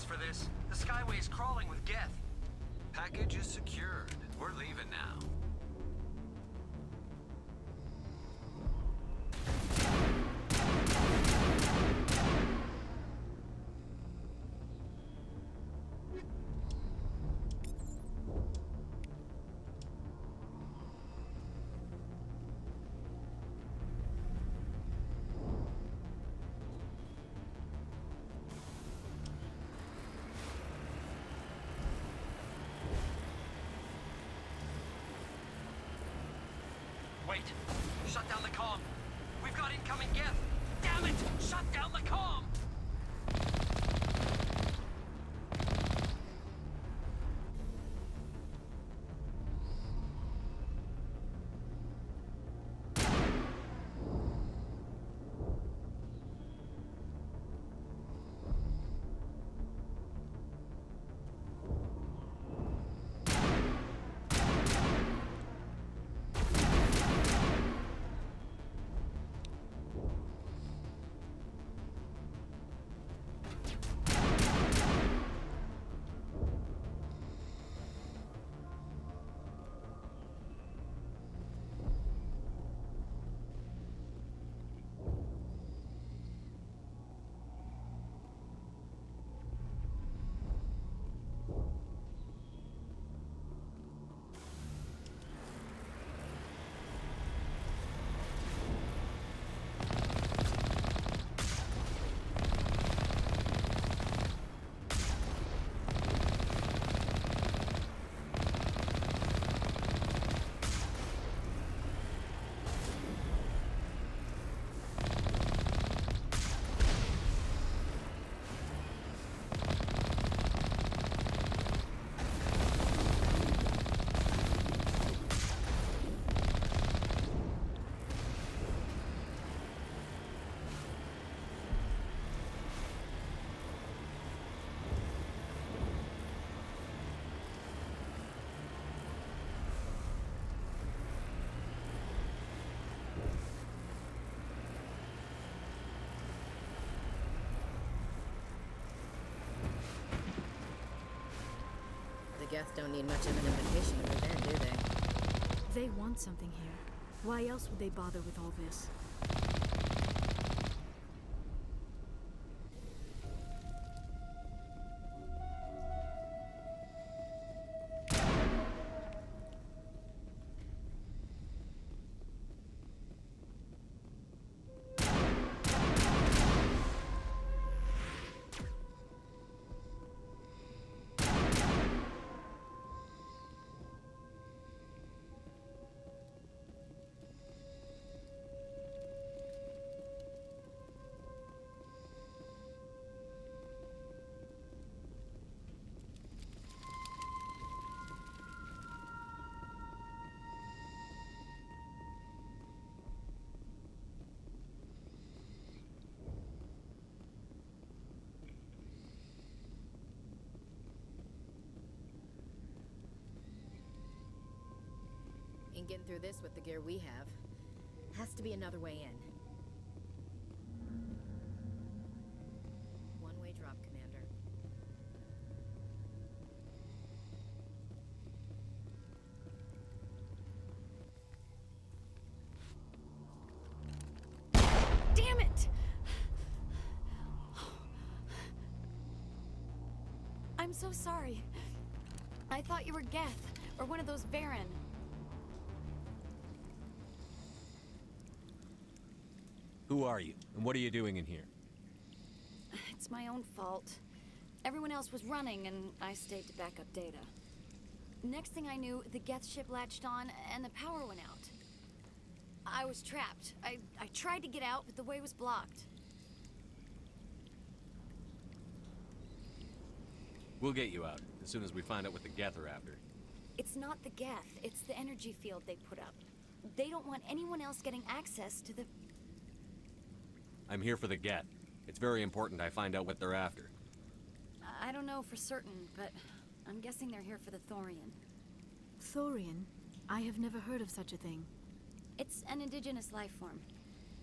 For this. The Skyway is crawling with Geth. Package is secured. We're leaving now. Wait! Shut down the comm! We've got incoming Geth! Damn it! Shut down the comm! Geth don't need much of an invitation over there, do they? They want something here. Why else would they bother with all this? Ain't getting through this with the gear we have. Has to be another way in. One-way drop, Commander. Damn it! I'm so sorry. I thought you were Geth, or one of those Varen. Who are you, and what are you doing in here? It's my own fault. Everyone else was running, and I stayed to back up data. Next thing I knew, the Geth ship latched on, and the power went out. I was trapped. I tried to get out, but the way was blocked. We'll get you out, as soon as we find out what the Geth are after. It's not the Geth, it's the energy field they put up. They don't want anyone else getting access to the... I'm here for the Geth. It's very important I find out what they're after. I don't know for certain, but I'm guessing they're here for the Thorian. Thorian? I have never heard of such a thing. It's an indigenous life form.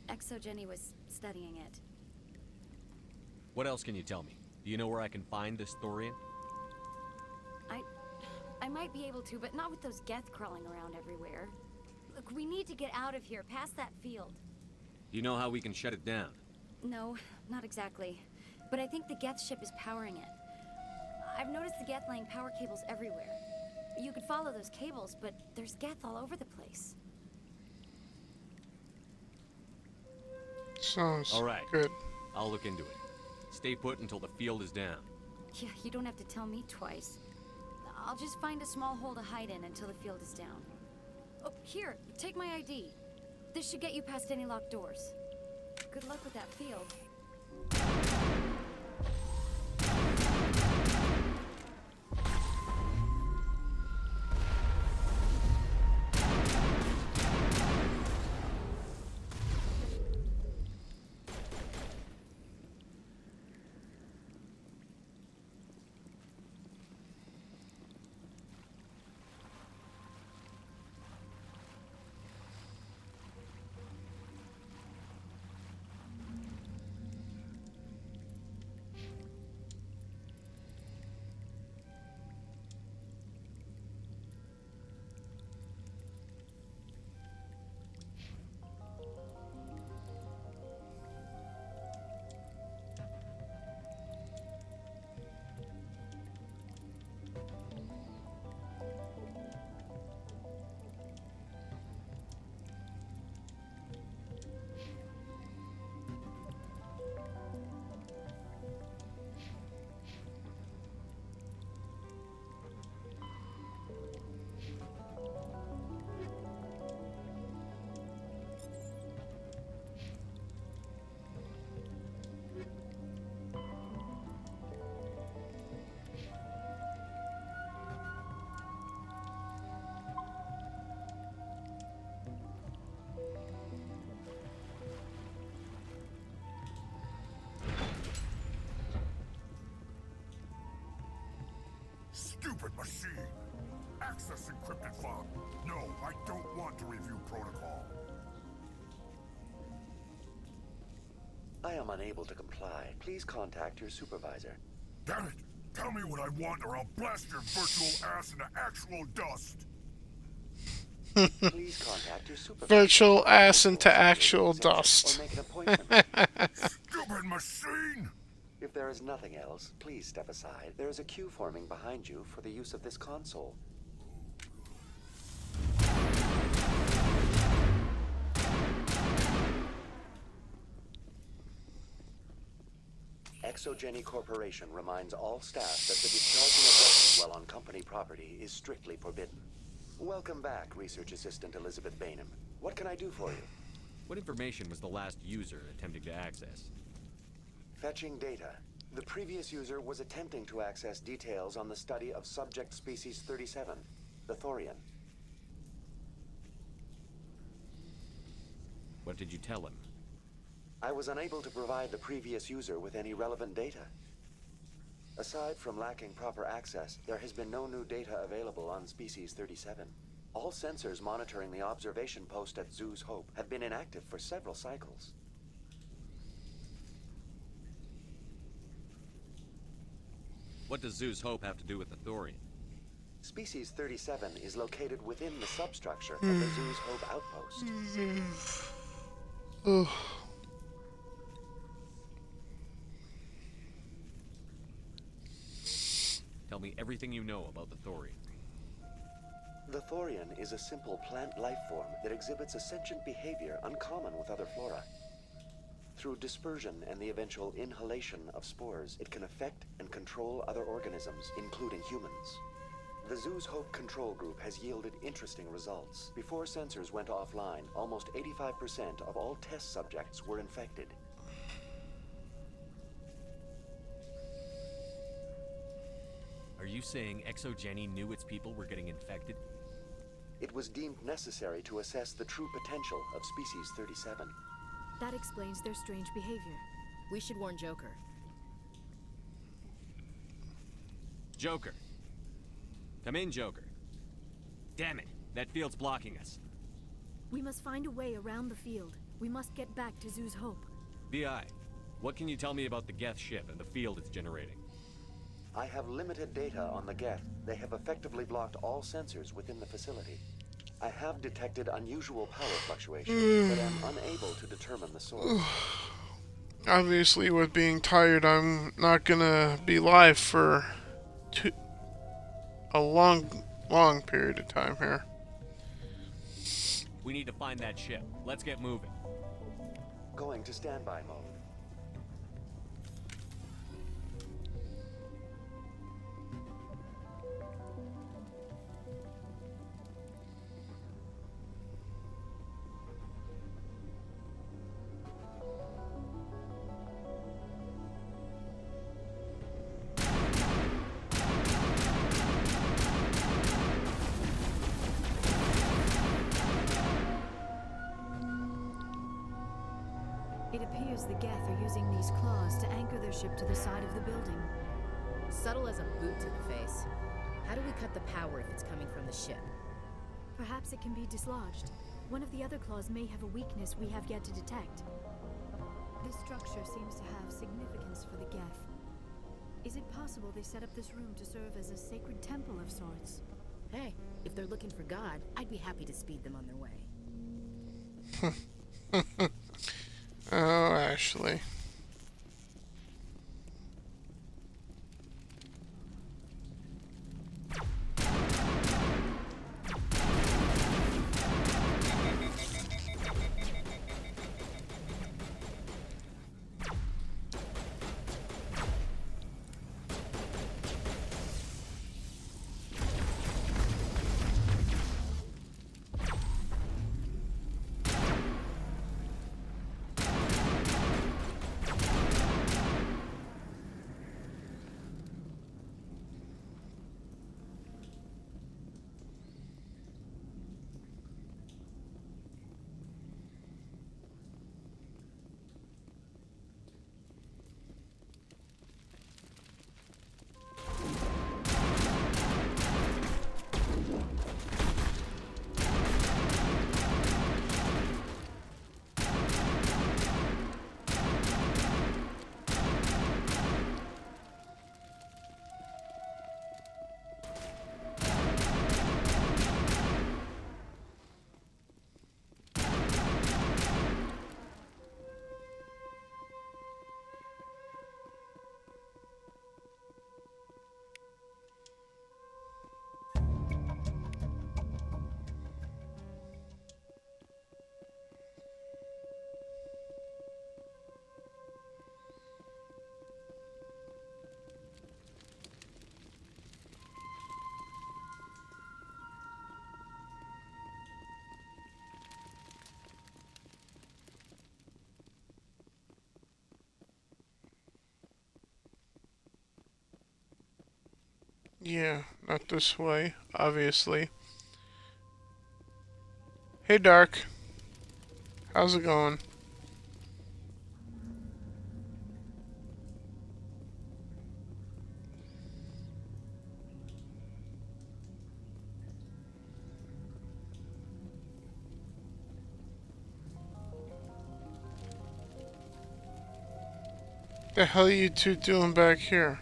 ExoGeni was studying it. What else can you tell me? Do you know where I can find this Thorian? I might be able to, but not with those Geth crawling around everywhere. Look, we need to get out of here, past that field. Do you know how we can shut it down? No, not exactly. But I think the Geth ship is powering it. I've noticed the Geth laying power cables everywhere. You could follow those cables, but there's Geth all over the place. Sounds all right. Good. I'll look into it. Stay put until the field is down. Yeah, you don't have to tell me twice. I'll just find a small hole to hide in until the field is down. Oh, here, take my ID. This should get you past any locked doors. Good luck with that field. Stupid machine! Access encrypted file. No, I don't want to review protocol. I am unable to comply. Please contact your supervisor. Damn it! Tell me what I want or I'll blast your virtual ass into actual dust. Please contact your supervisor. Virtual ass into actual dust. Or make an appointment. Stupid machine! If there is nothing else, please step aside. There is a queue forming behind you for the use of this console. Exogeny Corporation reminds all staff that the discharging of weapons while on company property is strictly forbidden. Welcome back, Research Assistant Elizabeth Bainham. What can I do for you? What information was the last user attempting to access? Fetching data. The previous user was attempting to access details on the study of subject species 37, the Thorian. What did you tell him? I was unable to provide the previous user with any relevant data. Aside from lacking proper access, there has been no new data available on species 37. All sensors monitoring the observation post at Zeus Hope have been inactive for several cycles. What does Zeus Hope have to do with the Thorian? Species 37 is located within the substructure of the Zeus Hope outpost. Tell me everything you know about the Thorian. The Thorian is a simple plant life form that exhibits a sentient behavior uncommon with other flora. Through dispersion and the eventual inhalation of spores, it can affect and control other organisms, including humans. The Zeus Hope control group has yielded interesting results. Before sensors went offline, almost 85% of all test subjects were infected. Are you saying Exogeny knew its people were getting infected? It was deemed necessary to assess the true potential of species 37. That explains their strange behavior. We should warn Joker. Joker. Come in, Joker. Damn it, that field's blocking us. We must find a way around the field. We must get back to Zeus Hope. BI, what can you tell me about the Geth ship and the field it's generating? I have limited data on the Geth. They have effectively blocked all sensors within the facility. I have detected unusual power fluctuations, but am unable to determine the source. Obviously, with being tired, I'm not gonna be live for a long period of time here. We need to find that ship. Let's get moving. Going to standby mode. It appears the Geth are using these claws to anchor their ship to the side of the building. Subtle as a boot to the face. How do we cut the power if it's coming from the ship? Perhaps it can be dislodged. One of the other claws may have a weakness we have yet to detect. This structure seems to have significance for the Geth. Is it possible they set up this room to serve as a sacred temple of sorts? Hey, if they're looking for God, I'd be happy to speed them on their way. Oh, Ashley. Yeah, not this way, obviously. Hey, Dark. How's it going? The hell are you two doing back here?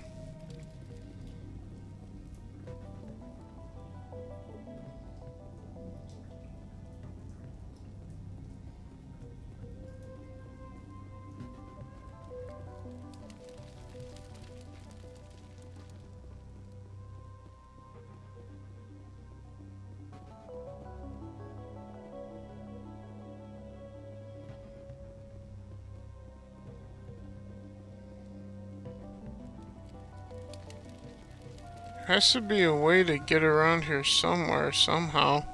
Has to be a way to get around here somewhere, somehow.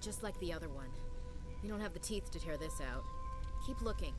Just like the other one. We don't have the teeth to tear this out. Keep looking.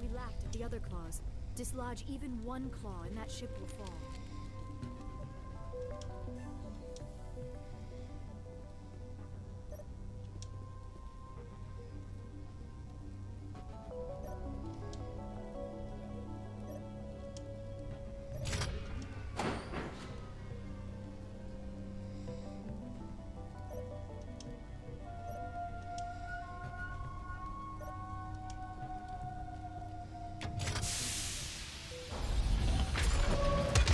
We lacked at the other claws. Dislodge even one claw and that ship will fall.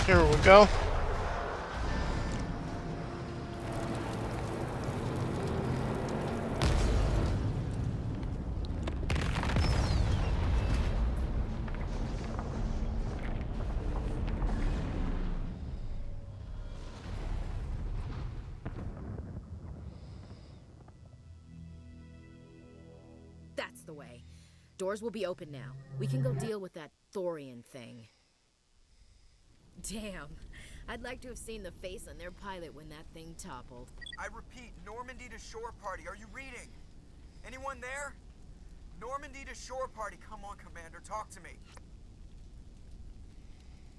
Here we go. That's the way. Doors will be open now. We can go deal with that thorian thing. Damn. I'd like to have seen the face on their pilot when that thing toppled. I repeat, Normandy to shore party. Are you reading? Anyone there? Normandy to shore party. Come on, Commander. Talk to me.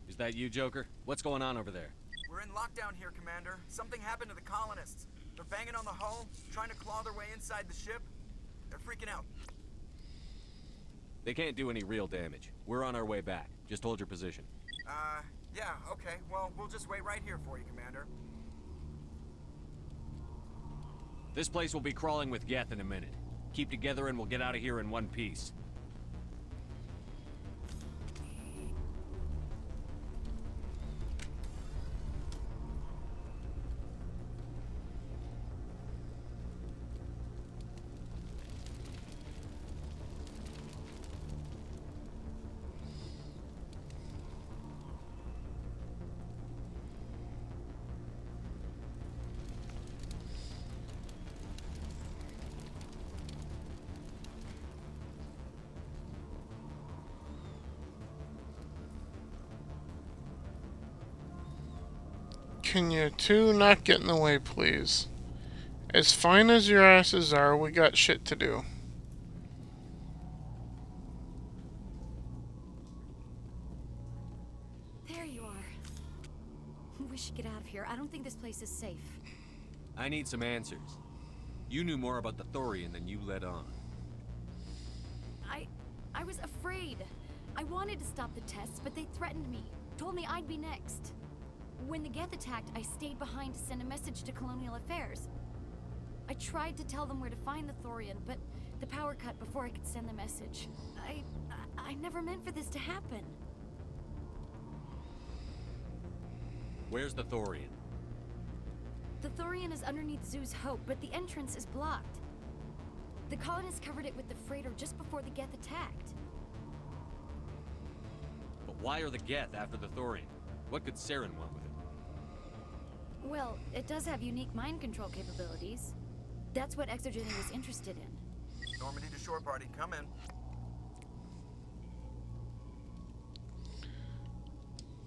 Is that you, Joker? What's going on over there? We're in lockdown here, Commander. Something happened to the colonists. They're banging on the hull, trying to claw their way inside the ship. They're freaking out. They can't do any real damage. We're on our way back. Just hold your position. Yeah, okay. Well, we'll just wait right here for you, Commander. This place will be crawling with Geth in a minute. Keep together and we'll get out of here in one piece. Can you two not get in the way, please? As fine as your asses are, we got shit to do. There you are. We should get out of here. I don't think this place is safe. I need some answers. You knew more about the Thorian than you let on. I was afraid. I wanted to stop the tests, but they threatened me. Told me I'd be next. When the Geth attacked, I stayed behind to send a message to Colonial Affairs. I tried to tell them where to find the Thorian, but the power cut before I could send the message. I never meant for this to happen. Where's the Thorian? The Thorian is underneath Zoo's Hope, but the entrance is blocked. The colonists covered it with the freighter just before the Geth attacked. But why are the Geth after the Thorian? What could Saren want with it? Well, it does have unique mind control capabilities. That's what Exogeny was interested in. Normandy to shore party, come in.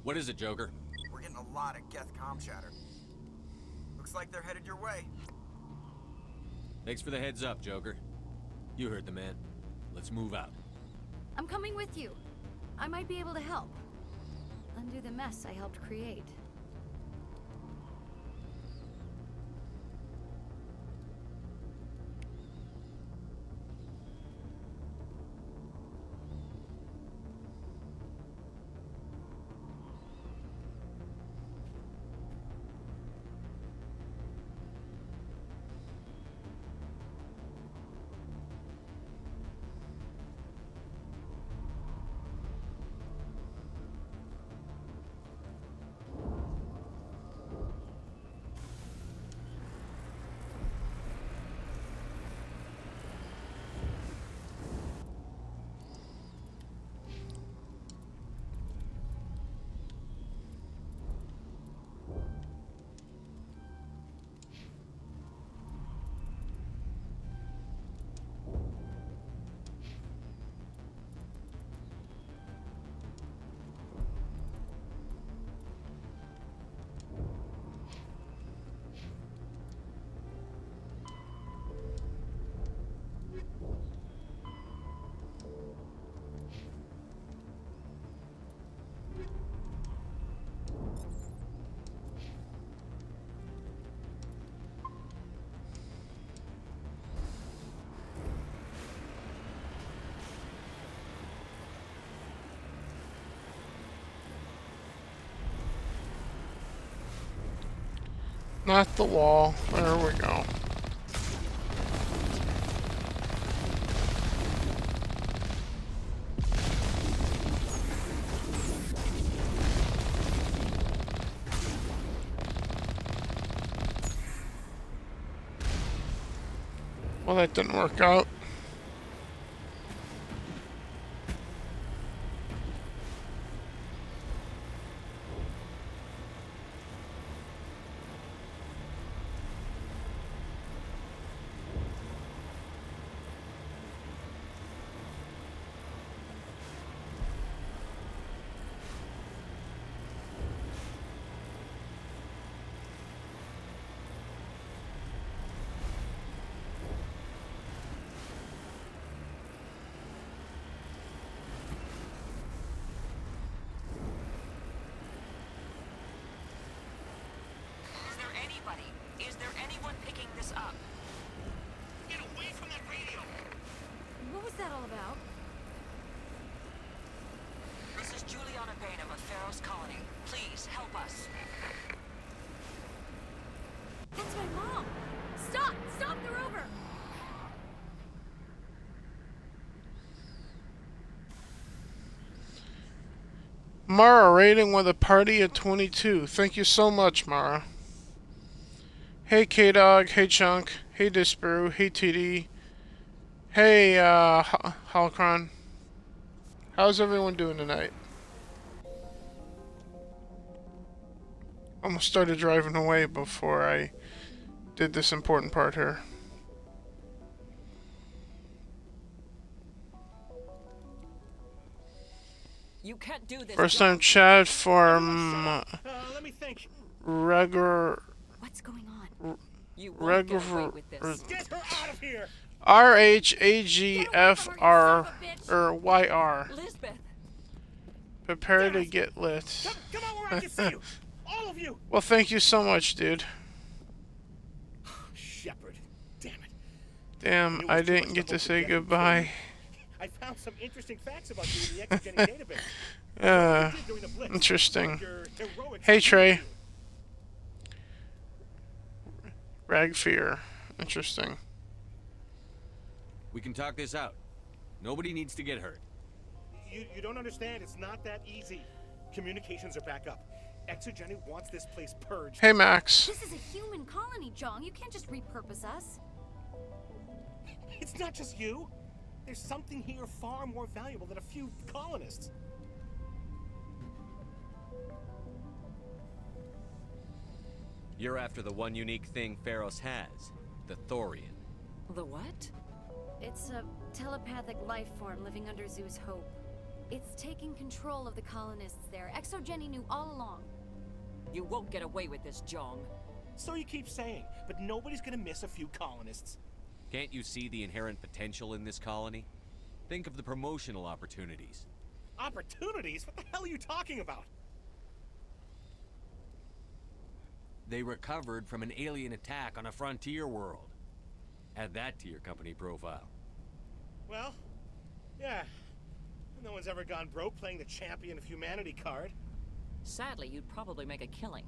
What is it, Joker? We're getting a lot of Geth comm chatter. Looks like they're headed your way. Thanks for the heads up, Joker. You heard the man. Let's move out. I'm coming with you. I might be able to help. Undo the mess I helped create. Not the wall. There we go. Well, that didn't work out. Please help us. That's my mom! Stop! Stop the rover! Mara raiding with a party of 22. Thank you so much, Mara. Hey K-Dog, hey Chunk, hey Disparu, hey TD, hey Holocron. How's everyone doing tonight? Almost started driving away before I did this important part here. You can't do this. First time chat from let me think. Regor. What's going on? You won't get away Regor. with this. Get her out of here. RHAGFR or YR. Lisbeth. Prepare to get lit. Come on where I can see you. All of you. Well, thank you so much, dude. Shepard. Damn it. Damn, I didn't get to say goodbye. I found some interesting facts about you in the exogenic database. Interesting. Hey, Trey. Ragfear. Interesting. We can talk this out. Nobody needs to get hurt. You don't understand. It's not that easy. Communications are back up. Exogenic wants this place purged. Hey, Max. This is a human colony, Jong. You can't just repurpose us. It's not just you. There's something here far more valuable than a few colonists. You're after the one unique thing Pharos has, the Thorian. The what? It's a telepathic life form living under Zoo's hope. It's taking control of the colonists there. Exogeny knew all along. You won't get away with this, Jong. So you keep saying, but nobody's gonna miss a few colonists. Can't you see the inherent potential in this colony? Think of the promotional opportunities. Opportunities? What the hell are you talking about? They recovered from an alien attack on a frontier world. Add that to your company profile. Well, yeah. No one's ever gone broke playing the champion of humanity card. Sadly, you'd probably make a killing.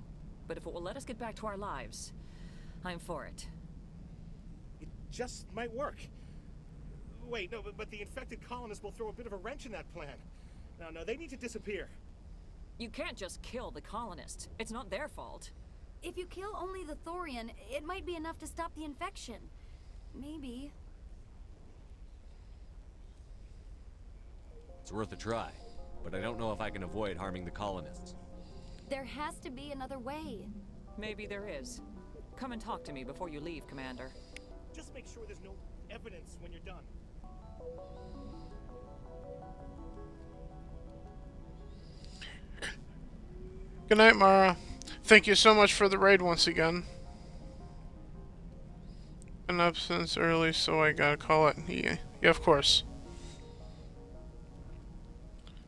But if it will let us get back to our lives, I'm for it. It just might work. Wait, no, but the infected colonists will throw a bit of a wrench in that plan. No, they need to disappear. You can't just kill the colonists. It's not their fault. If you kill only the Thorian, it might be enough to stop the infection. Maybe. It's worth a try, but I don't know if I can avoid harming the colonists. There has to be another way. Maybe there is. Come and talk to me before you leave, Commander. Just make sure there's no evidence when you're done. Good night, Mara. Thank you so much for the raid once again. Been up since early, so I gotta call it. Yeah, of course.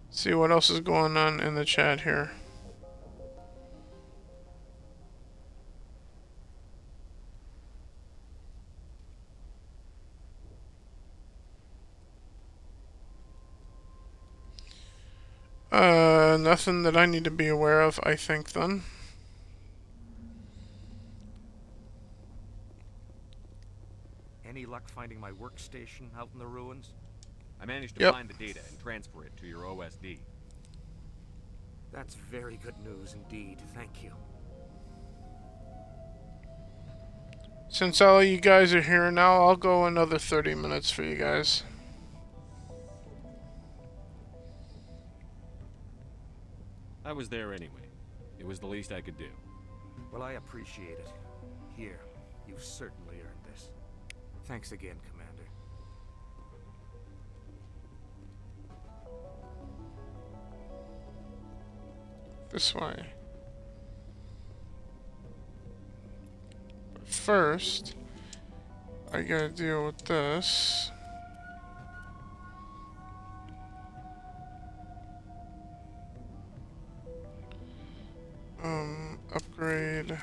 See what else is going on in the chat here. Nothing that I need to be aware of, I think, then. Any luck finding my workstation out in the ruins? I managed to find the data and transfer it to your OSD. That's very good news indeed. Thank you. Since all of you guys are here now, I'll go another 30 minutes for you guys. I was there anyway. It was the least I could do. Well, I appreciate it. Here, you've certainly earned this. Thanks again, Commander. This way. But first, I gotta deal with this. Upgrade.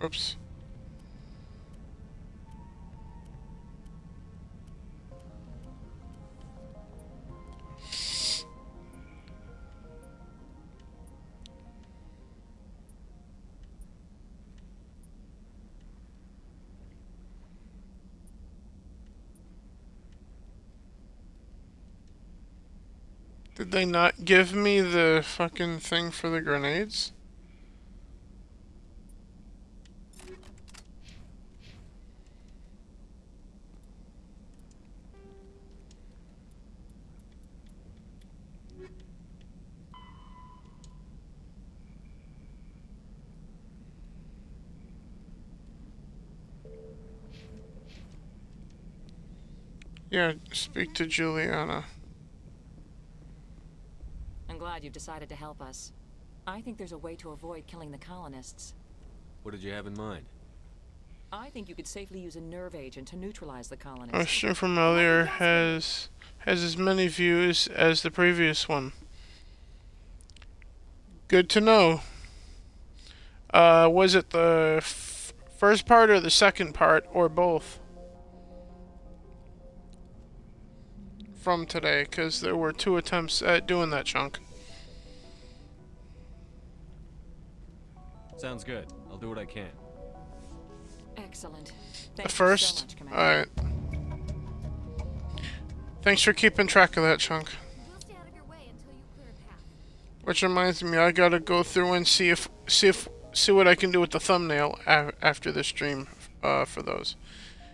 Whoops. Did they not give me the fucking thing for the grenades? Yeah, speak to Juliana. I'm glad you've decided to help us. I think there's a way to avoid killing the colonists. What did you have in mind? I think you could safely use a nerve agent to neutralize the colonists. Our stream from earlier has as many views as the previous one. Good to know. Was it the first part or the second part, or both? From today, because there were 2 attempts at doing that chunk. Sounds good. I'll do what I can. Excellent. The first? Alright. Thanks for keeping track of that, Chunk. Which reminds me, I gotta go through and see what I can do with the thumbnail after the stream for those.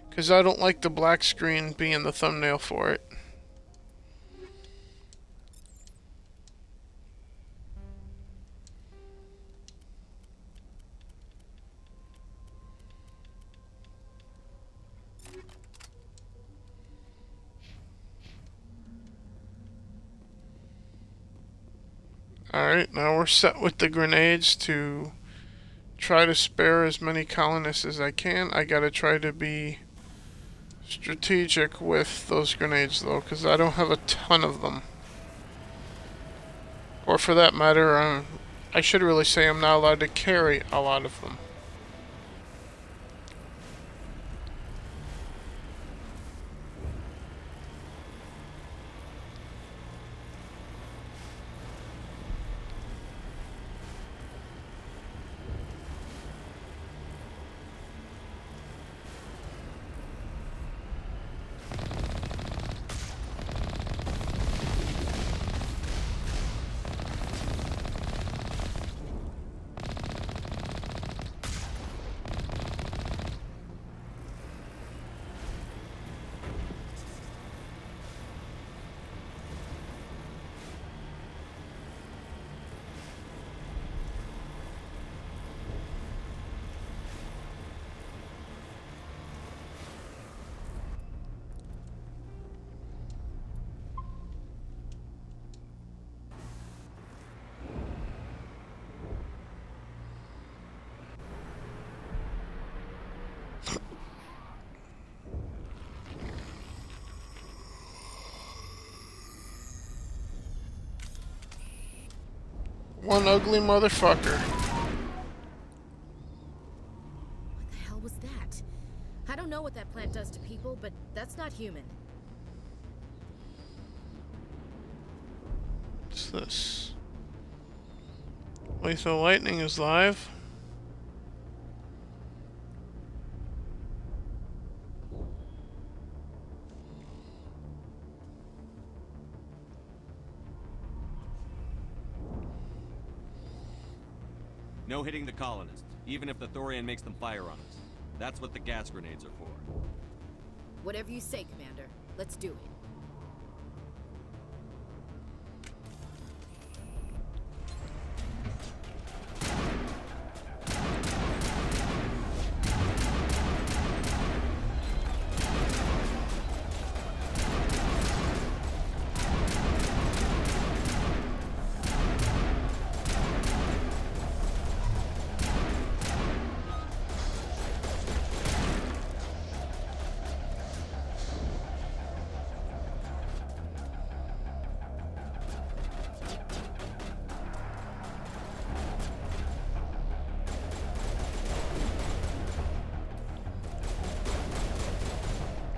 Because I don't like the black screen being the thumbnail for it. Alright, now we're set with the grenades to try to spare as many colonists as I can. I gotta try to be strategic with those grenades though, because I don't have a ton of them. Or for that matter, I should really say I'm not allowed to carry a lot of them. One ugly motherfucker. What the hell was that? I don't know what that plant does to people, but that's not human. What's this? Lethal Lightning is live. No hitting the colonists, even if the Thorian makes them fire on us. That's what the gas grenades are for. Whatever you say, Commander. Let's do it.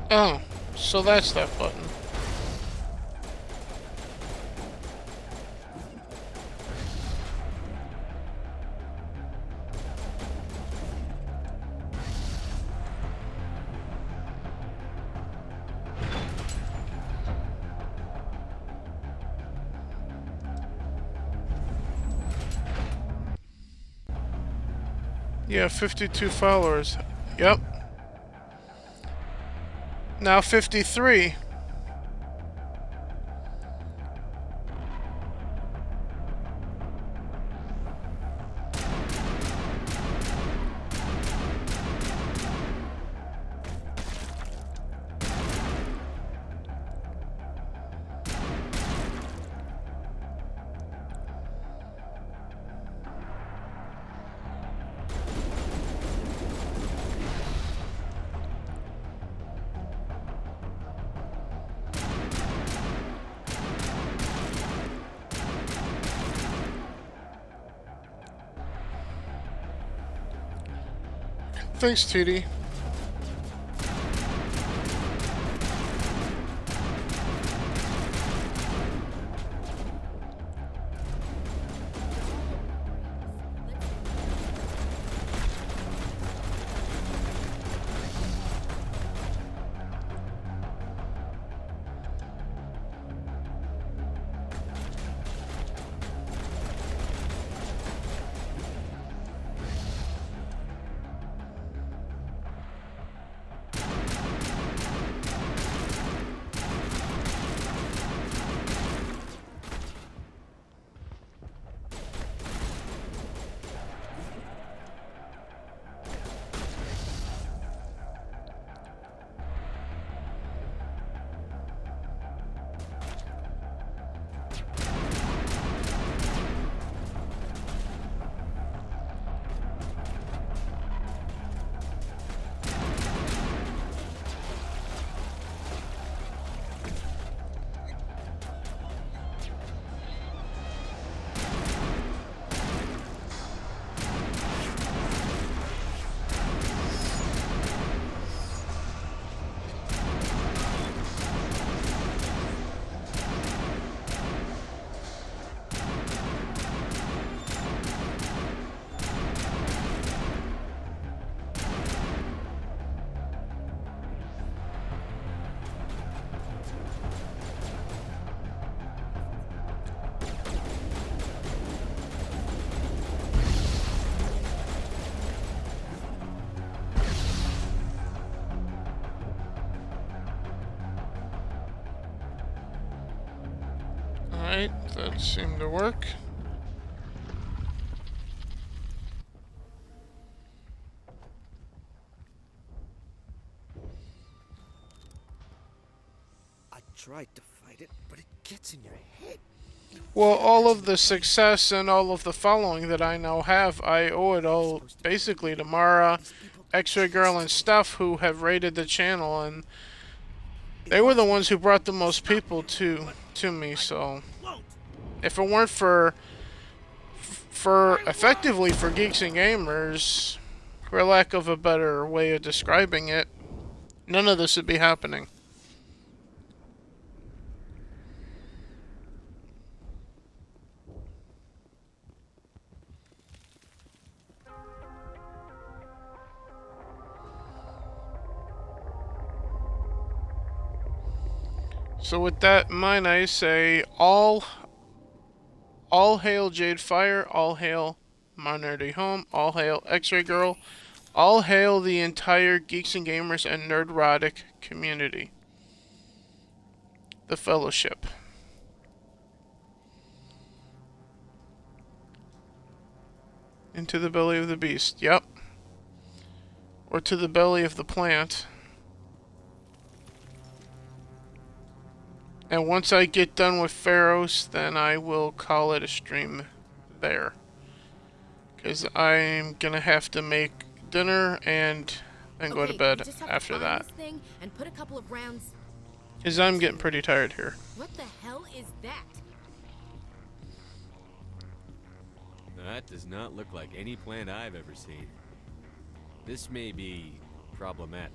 Oh, so that's that button. Yeah, 52 followers. Yep. Now 53. Thanks, TD. Alright, that seemed to work. I tried to fight it, but it gets in your head. Well, all of the success and all of the following that I now have, I owe it all basically to Mara, X-Ray Girl, and Steph, who have raided the channel, and they were the ones who brought the most people to me. So if it weren't for effectively for Geeks and Gamers, for lack of a better way of describing it, none of this would be happening. So with that in mind, I say all hail Jade Fire, all hail My Nerdy Home, all hail X-Ray Girl, all hail the entire Geeks and Gamers and Nerdrotic community. The Fellowship. Into the belly of the beast, yep. Or to the belly of the plant. And once I get done with Pharos, then I will call it a stream there. Because I'm gonna have to make dinner and then go to bed after that. And put a couple of rounds. Because I'm getting pretty tired here. What the hell is that? That does not look like any plant I've ever seen. This may be problematic.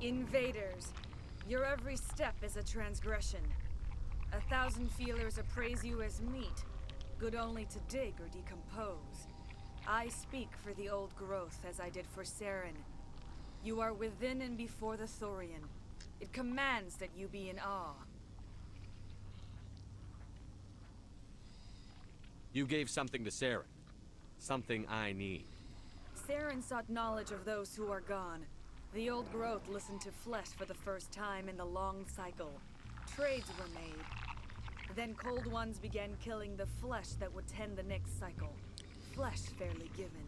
Invaders, your every step is a transgression. 1,000 feelers appraise you as meat, good only to dig or decompose. I speak for the old growth as I did for Saren. You are within and before the Thorian. It commands that you be in awe. You gave something to Saren. Something I need. Saren sought knowledge of those who are gone. The old growth listened to flesh for the first time in the long cycle. Trades were made. Then Cold Ones began killing the flesh that would tend the next cycle. Flesh fairly given.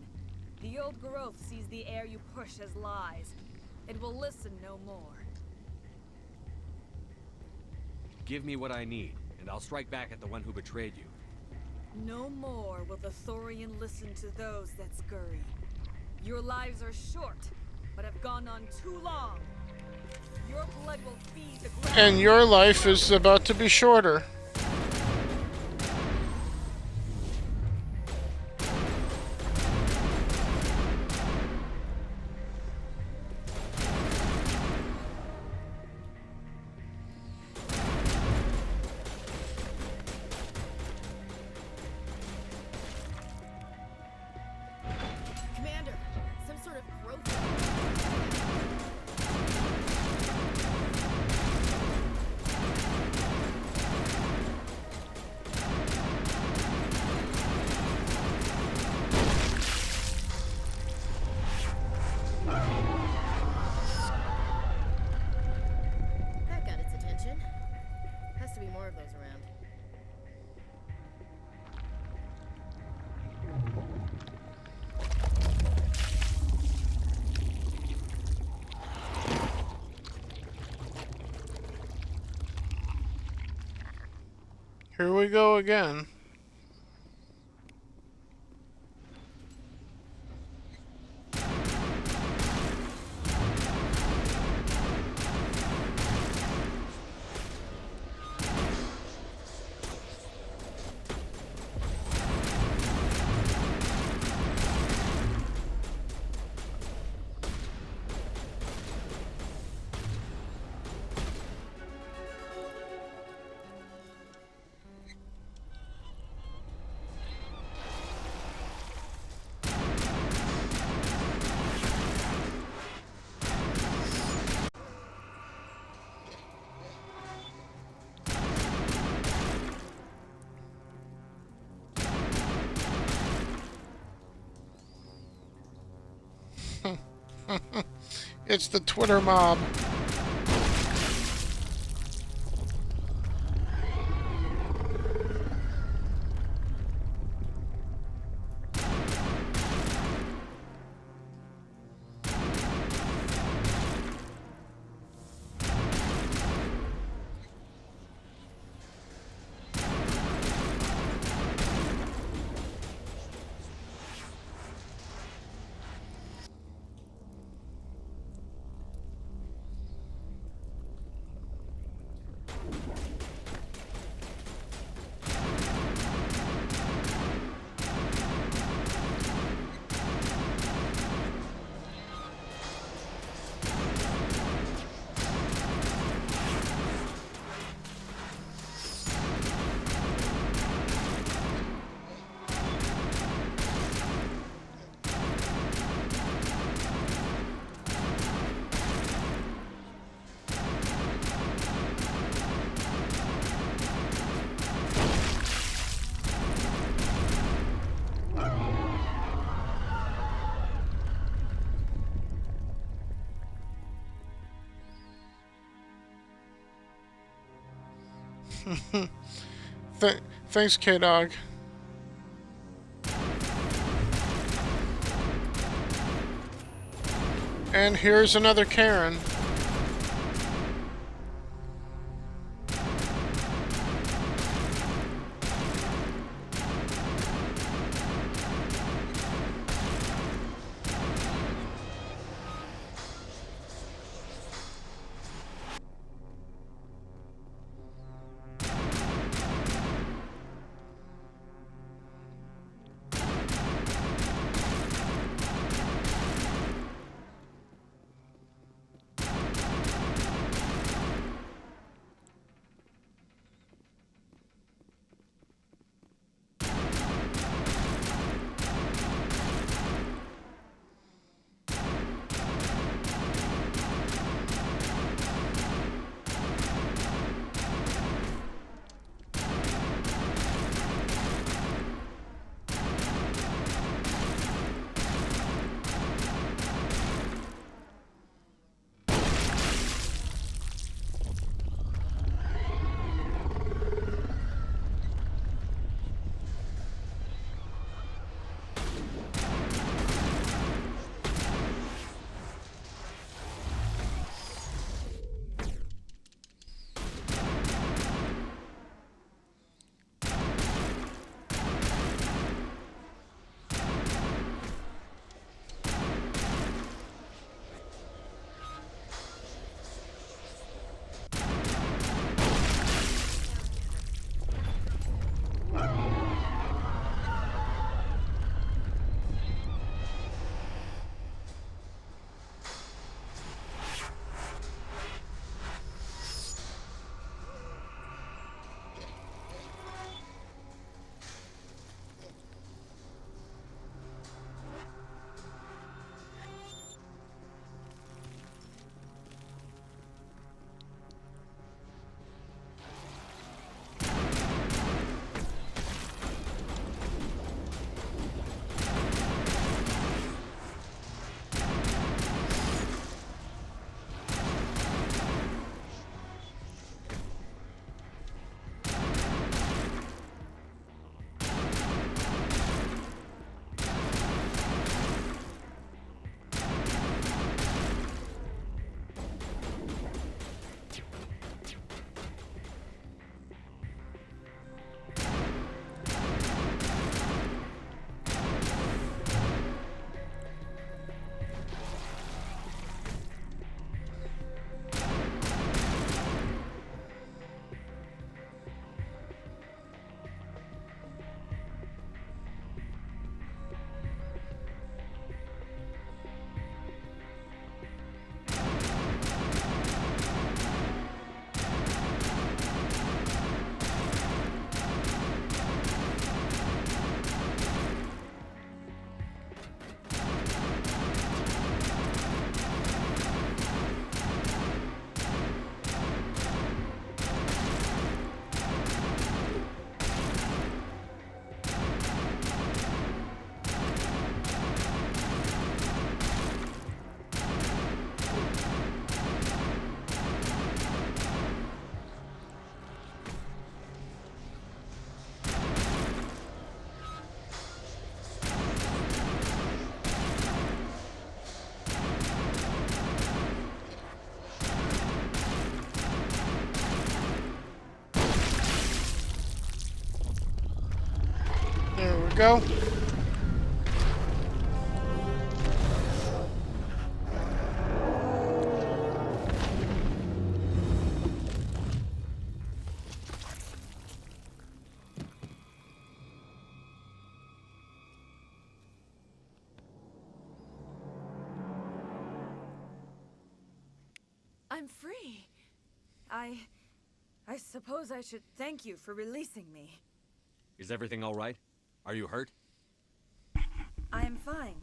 The old growth sees the air you push as lies. It will listen no more. Give me what I need, and I'll strike back at the one who betrayed you. No more will the Thorian listen to those that scurry. Your lives are short, but have gone on too long. Your blood will feed the ground. And your life is about to be shorter. Commander, some sort of growth. That got its attention. Has to be more of those around. Here we go again. It's the Twitter mob. Thanks, K-Dog. And here's another Karen. go. I'm free. I suppose I should thank you for releasing me. Is everything all right? Are you hurt? I am fine,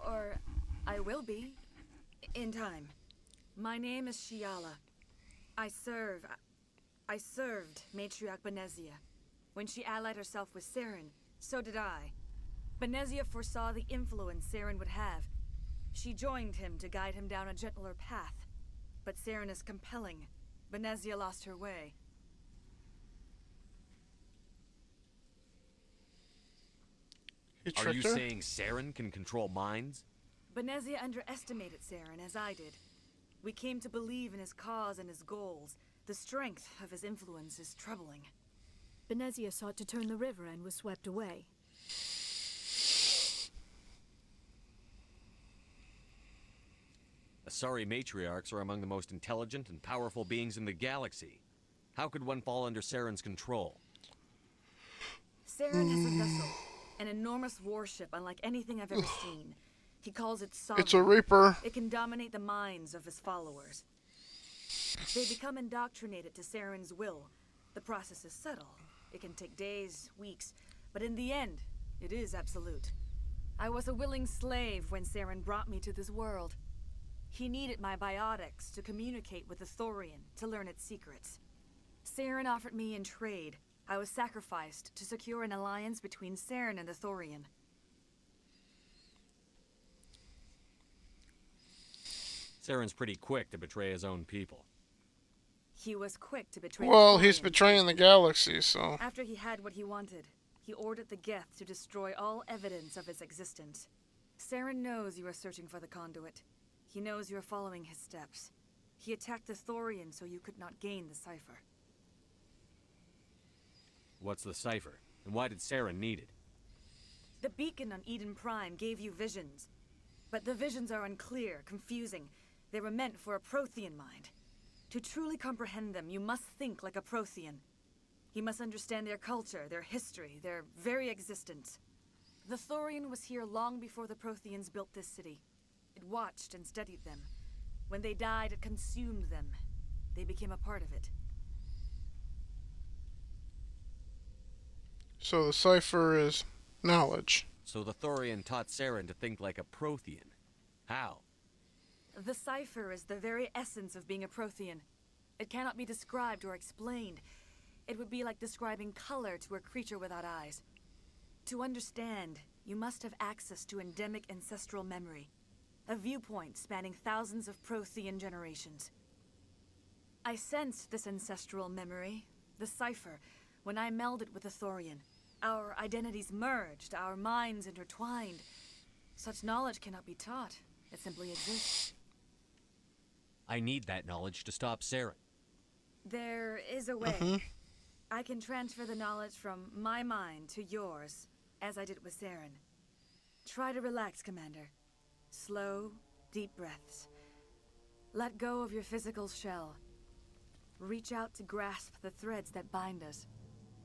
or I will be, in time. My name is Shiala. I served Matriarch Benezia. When she allied herself with Saren, so did I. Benezia foresaw the influence Saren would have. She joined him to guide him down a gentler path. But Saren is compelling. Benezia lost her way. Are you saying Saren can control minds? Benezia underestimated Saren, as I did. We came to believe in his cause and his goals. The strength of his influence is troubling. Benezia sought to turn the river and was swept away. Asari matriarchs are among the most intelligent and powerful beings in the galaxy. How could one fall under Saren's control? Saren has a vessel, an enormous warship unlike anything I've ever seen. He calls it Sovereign. It's a Reaper. It can dominate the minds of his followers. They become indoctrinated to Saren's will. The process is subtle. It can take days, weeks, but in the end, it is absolute. I was a willing slave when Saren brought me to this world. He needed my biotics to communicate with the Thorian, to learn its secrets. Saren offered me in trade. I was sacrificed to secure an alliance between Saren and the Thorian. Saren's pretty quick to betray his own people. He was quick to betray Well, the he's Thorian. betraying the galaxy, so... After he had what he wanted, he ordered the Geth to destroy all evidence of its existence. Saren knows you are searching for the conduit. He knows you are following his steps. He attacked the Thorian so you could not gain the cipher. What's the cipher? And why did Saren need it? The beacon on Eden Prime gave you visions. But the visions are unclear, confusing. They were meant for a Prothean mind. To truly comprehend them, you must think like a Prothean. You must understand their culture, their history, their very existence. The Thorian was here long before the Protheans built this city. It watched and studied them. When they died, it consumed them. They became a part of it. So the cipher is knowledge. So the Thorian taught Saren to think like a Prothean. How? The cipher is the very essence of being a Prothean. It cannot be described or explained. It would be like describing color to a creature without eyes. To understand, you must have access to endemic ancestral memory. A viewpoint spanning thousands of Prothean generations. I sensed this ancestral memory, the cipher, when I melded with the Thorian. Our identities merged, our minds intertwined. Such knowledge cannot be taught. It simply exists. I need that knowledge to stop Saren. There is a way. I can transfer the knowledge from my mind to yours, as I did with Saren. Try to relax, Commander. Slow, deep breaths. Let go of your physical shell. Reach out to grasp the threads that bind us,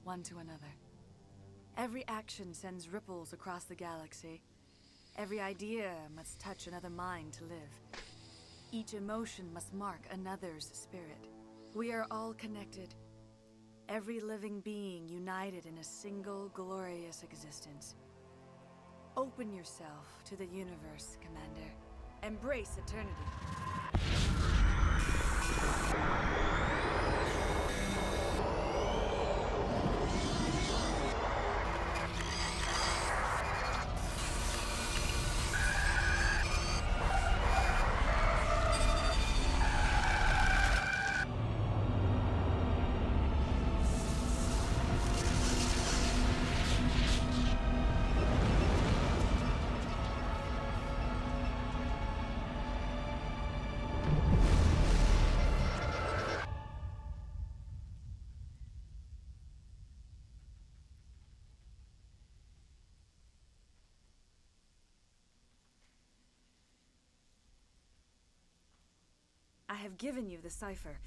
one to another. Every action sends ripples across the galaxy. Every idea must touch another mind to live. Each emotion must mark another's spirit. We are all connected. Every living being united in a single glorious existence. Open yourself to the universe, Commander. Embrace eternity. have given you the cipher,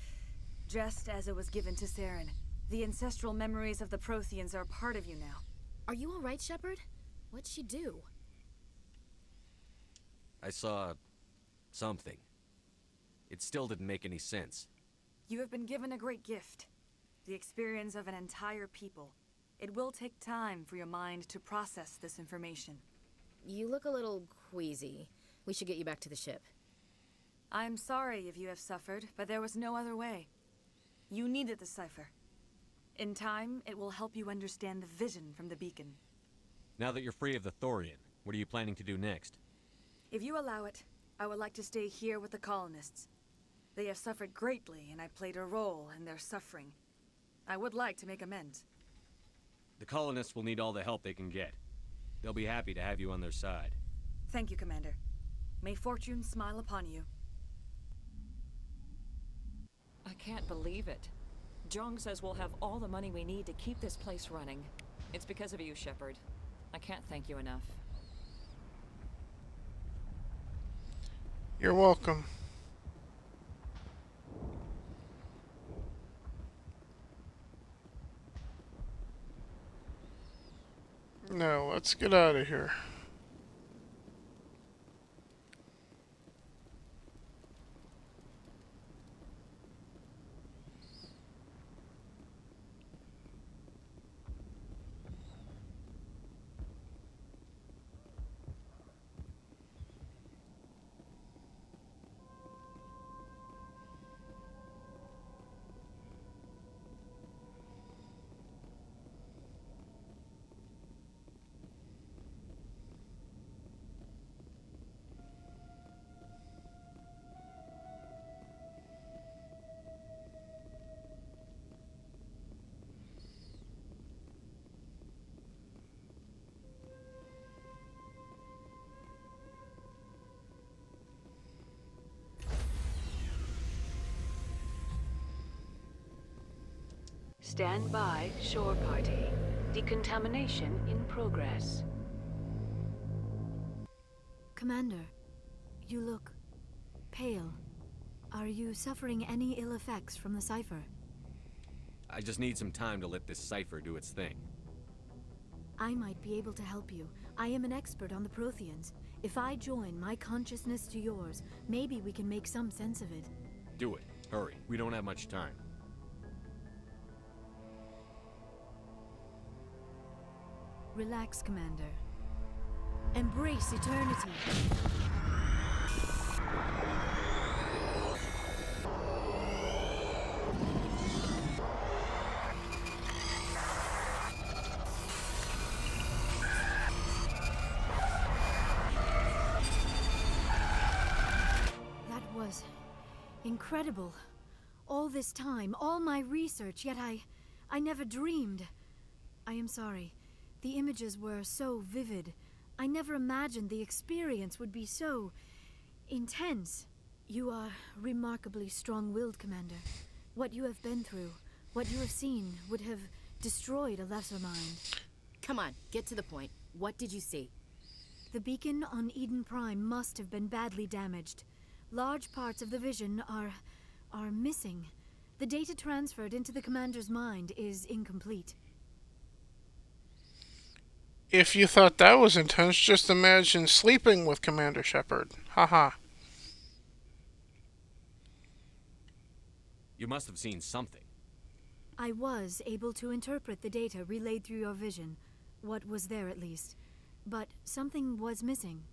just as it was given to Saren. The ancestral memories of the Protheans are part of you now. Are you all right, Shepard? What'd she do? I saw something. It still didn't make any sense. You have been given a great gift. The experience of an entire people. It will take time for your mind to process this information. You look a little queasy. We should get you back to the ship. I'm sorry if you have suffered, but there was no other way. You needed the cipher. In time, it will help you understand the vision from the beacon. Now that you're free of the Thorian, what are you planning to do next? If you allow it, I would like to stay here with the colonists. They have suffered greatly, and I played a role in their suffering. I would like to make amends. The colonists will need all the help they can get. They'll be happy to have you on their side. Thank you, Commander. May fortune smile upon you. I can't believe it. Jong says we'll have all the money we need to keep this place running. It's because of you, Shepard. I can't thank you enough. You're welcome. Now, let's get out of here. Stand by, shore party. Decontamination in progress. Commander, you look pale. Are you suffering any ill effects from the cipher? I just need some time to let this cipher do its thing. I might be able to help you. I am an expert on the Protheans. If I join my consciousness to yours, maybe we can make some sense of it. Do it. Hurry. We don't have much time. Relax, Commander. Embrace eternity. That was incredible. All this time, all my research, yet I never dreamed. I am sorry. The images were so vivid. I never imagined the experience would be so intense. You are remarkably strong-willed, Commander. What you have been through, what you have seen, would have destroyed a lesser mind. Come on, get to the point. What did you see? The beacon on Eden Prime must have been badly damaged. Large parts of the vision are missing. The data transferred into the Commander's mind is incomplete. If you thought that was intense, just imagine sleeping with Commander Shepard. Haha. You must have seen something. I was able to interpret the data relayed through your vision. What was there, at least. But something was missing.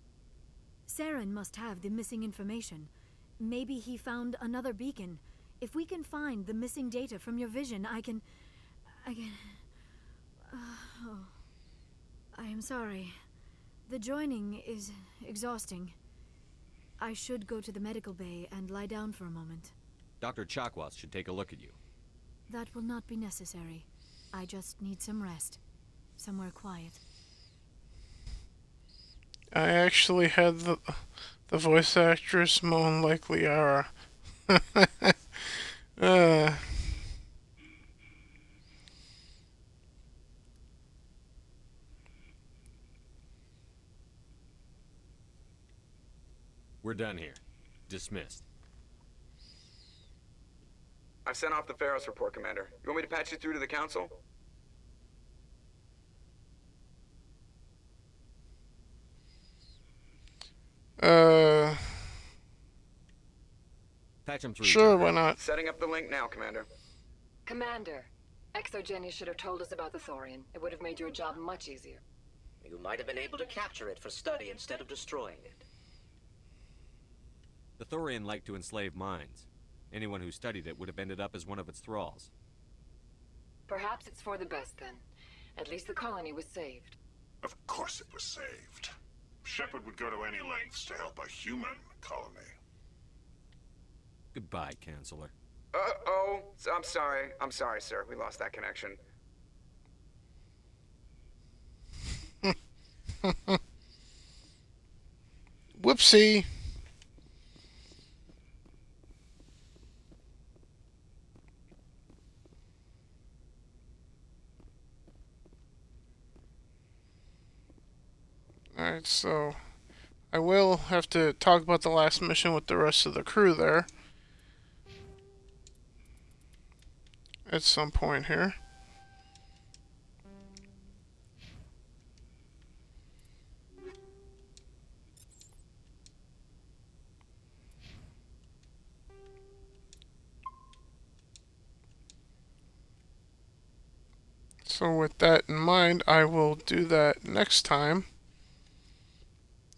Saren must have the missing information. Maybe he found another beacon. If we can find the missing data from your vision, I can... I am sorry. The joining is exhausting. I should go to the medical bay and lie down for a moment. Dr. Chakwas should take a look at you. That will not be necessary. I just need some rest. Somewhere quiet. I actually had the voice actress moan like Liara. We're done here. Dismissed. I've sent off the Pharos report, Commander. You want me to patch you through to the Council? Patch him through. Sure, why not? Setting up the link now, Commander. Commander, ExoGeni should have told us about the Thorian. It would have made your job much easier. You might have been able to capture it for study instead of destroying it. The Thorian liked to enslave minds. Anyone who studied it would have ended up as one of its thralls. Perhaps it's for the best then. At least the colony was saved. Of course it was saved. Shepard would go to any lengths to help a human colony. Goodbye, Chancellor. Uh-oh. I'm sorry. I'm sorry, sir. We lost that connection. Whoopsie. Alright, so I will have to talk about the last mission with the rest of the crew there at some point here. So with that in mind, I will do that next time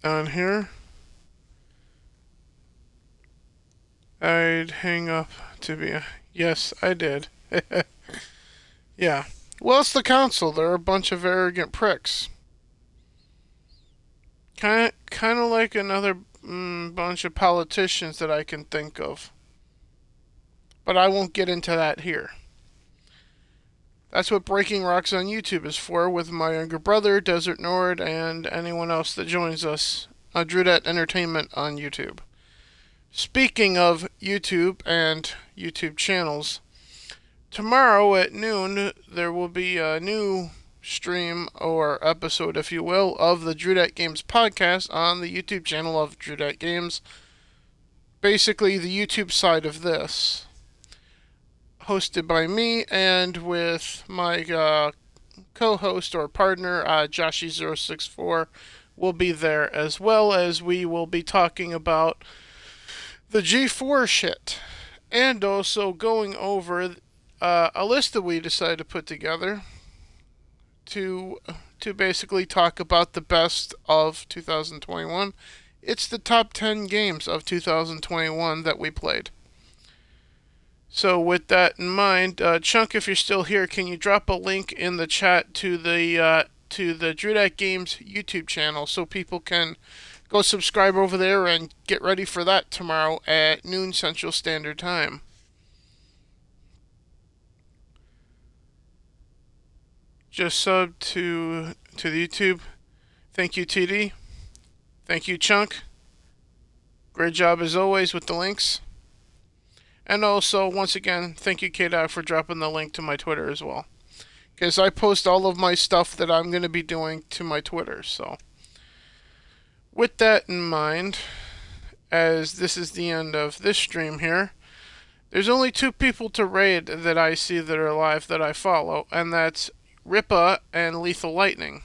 on here. I'd hang up to be yes, I did. Yeah. Well, it's the council. They're a bunch of arrogant pricks. Kind of like another bunch of politicians that I can think of. But I won't get into that here. That's what Breaking Rocks on YouTube is for, with my younger brother, Desert Nord, and anyone else that joins us on Drudette Entertainment on YouTube. Speaking of YouTube and YouTube channels, tomorrow at noon there will be a new stream, or episode if you will, of the Drudette Games podcast on the YouTube channel of Drudette Games. Basically the YouTube side of this. Hosted by me and with my co-host or partner, Joshy064, will be there, as well as we will be talking about the G4 shit, and also going over a list that we decided to put together to basically talk about the best of 2021. It's the top 10 games of 2021 that we played. So with that in mind, Chunk, if you're still here, can you drop a link in the chat to the Drudette Games YouTube channel so people can go subscribe over there and get ready for that tomorrow at noon Central Standard Time. Just sub to the YouTube. Thank you, TD. Thank you, Chunk. Great job as always with the links. And also, once again, thank you, K-Dog, for dropping the link to my Twitter as well. Because I post all of my stuff that I'm going to be doing to my Twitter, so. With that in mind, as this is the end of this stream here, there's only 2 people to raid that I see that are alive that I follow, and that's Ripa and Lethal Lightning.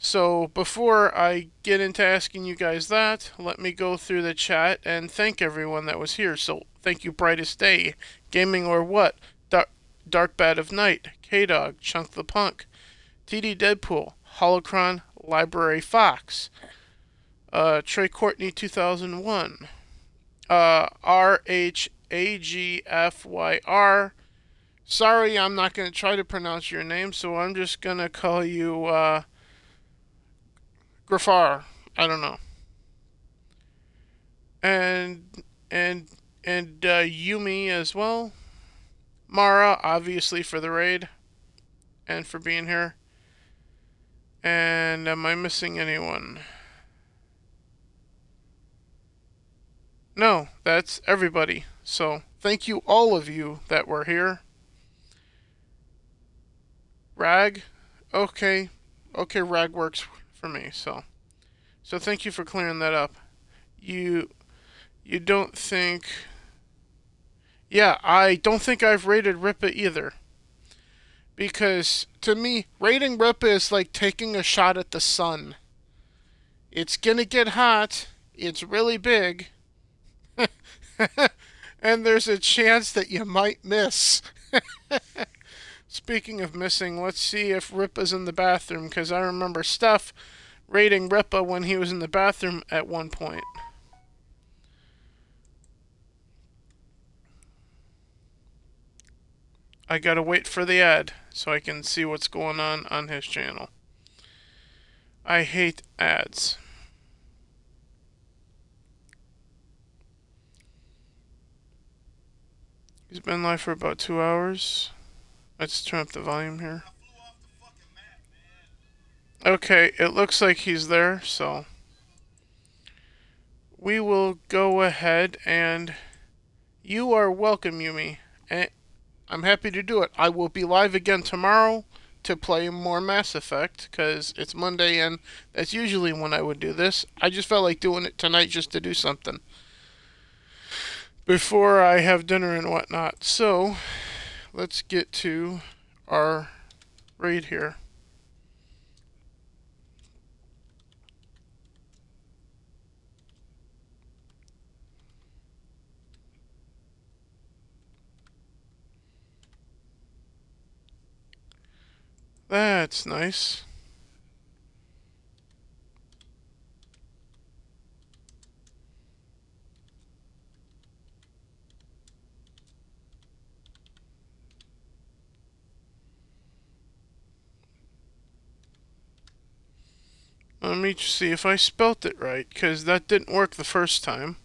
So before I get into asking you guys that, let me go through the chat and thank everyone that was here. So thank you, Brightest Day, Gaming or What, Dark Bad of Night, K-Dog, Chunk the Punk, TD Deadpool, Holocron, Library Fox, Trey Courtney 2001, RHAGFYR. Sorry, I'm not going to try to pronounce your name, so I'm just going to call you Grafar. I don't know. And Yumi as well. Mara, obviously, for the raid and for being here. And am I missing anyone? No, that's everybody. So thank you, all of you that were here. Rag, okay, Rag works for me. So thank you for clearing that up. You don't think Yeah, I don't think I've rated Rippa either. Because, to me, rating Rippa is like taking a shot at the sun. It's gonna get hot, it's really big, and there's a chance that you might miss. Speaking of missing, let's see if Rippa's in the bathroom, because I remember Steph rating Rippa when he was in the bathroom at one point. I gotta wait for the ad so I can see what's going on his channel. I hate ads. He's been live for about 2 hours. Let's turn up the volume here. Okay, it looks like he's there, so we will go ahead and you are welcome, Yumi. And I'm happy to do it. I will be live again tomorrow to play more Mass Effect, because it's Monday and that's usually when I would do this. I just felt like doing it tonight just to do something before I have dinner and whatnot. So, let's get to our raid here. That's nice. Let me see if I spelt it right, because that didn't work the first time.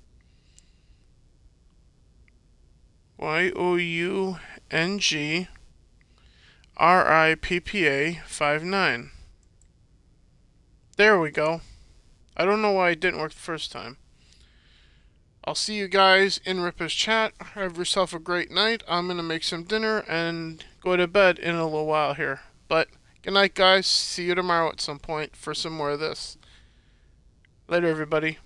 YOUNGRIPPA59. There we go. I don't know why it didn't work the first time. I'll see you guys in Rippa's chat. Have yourself a great night. I'm going to make some dinner and go to bed in a little while here. But good night, guys. See you tomorrow at some point for some more of this. Later, everybody.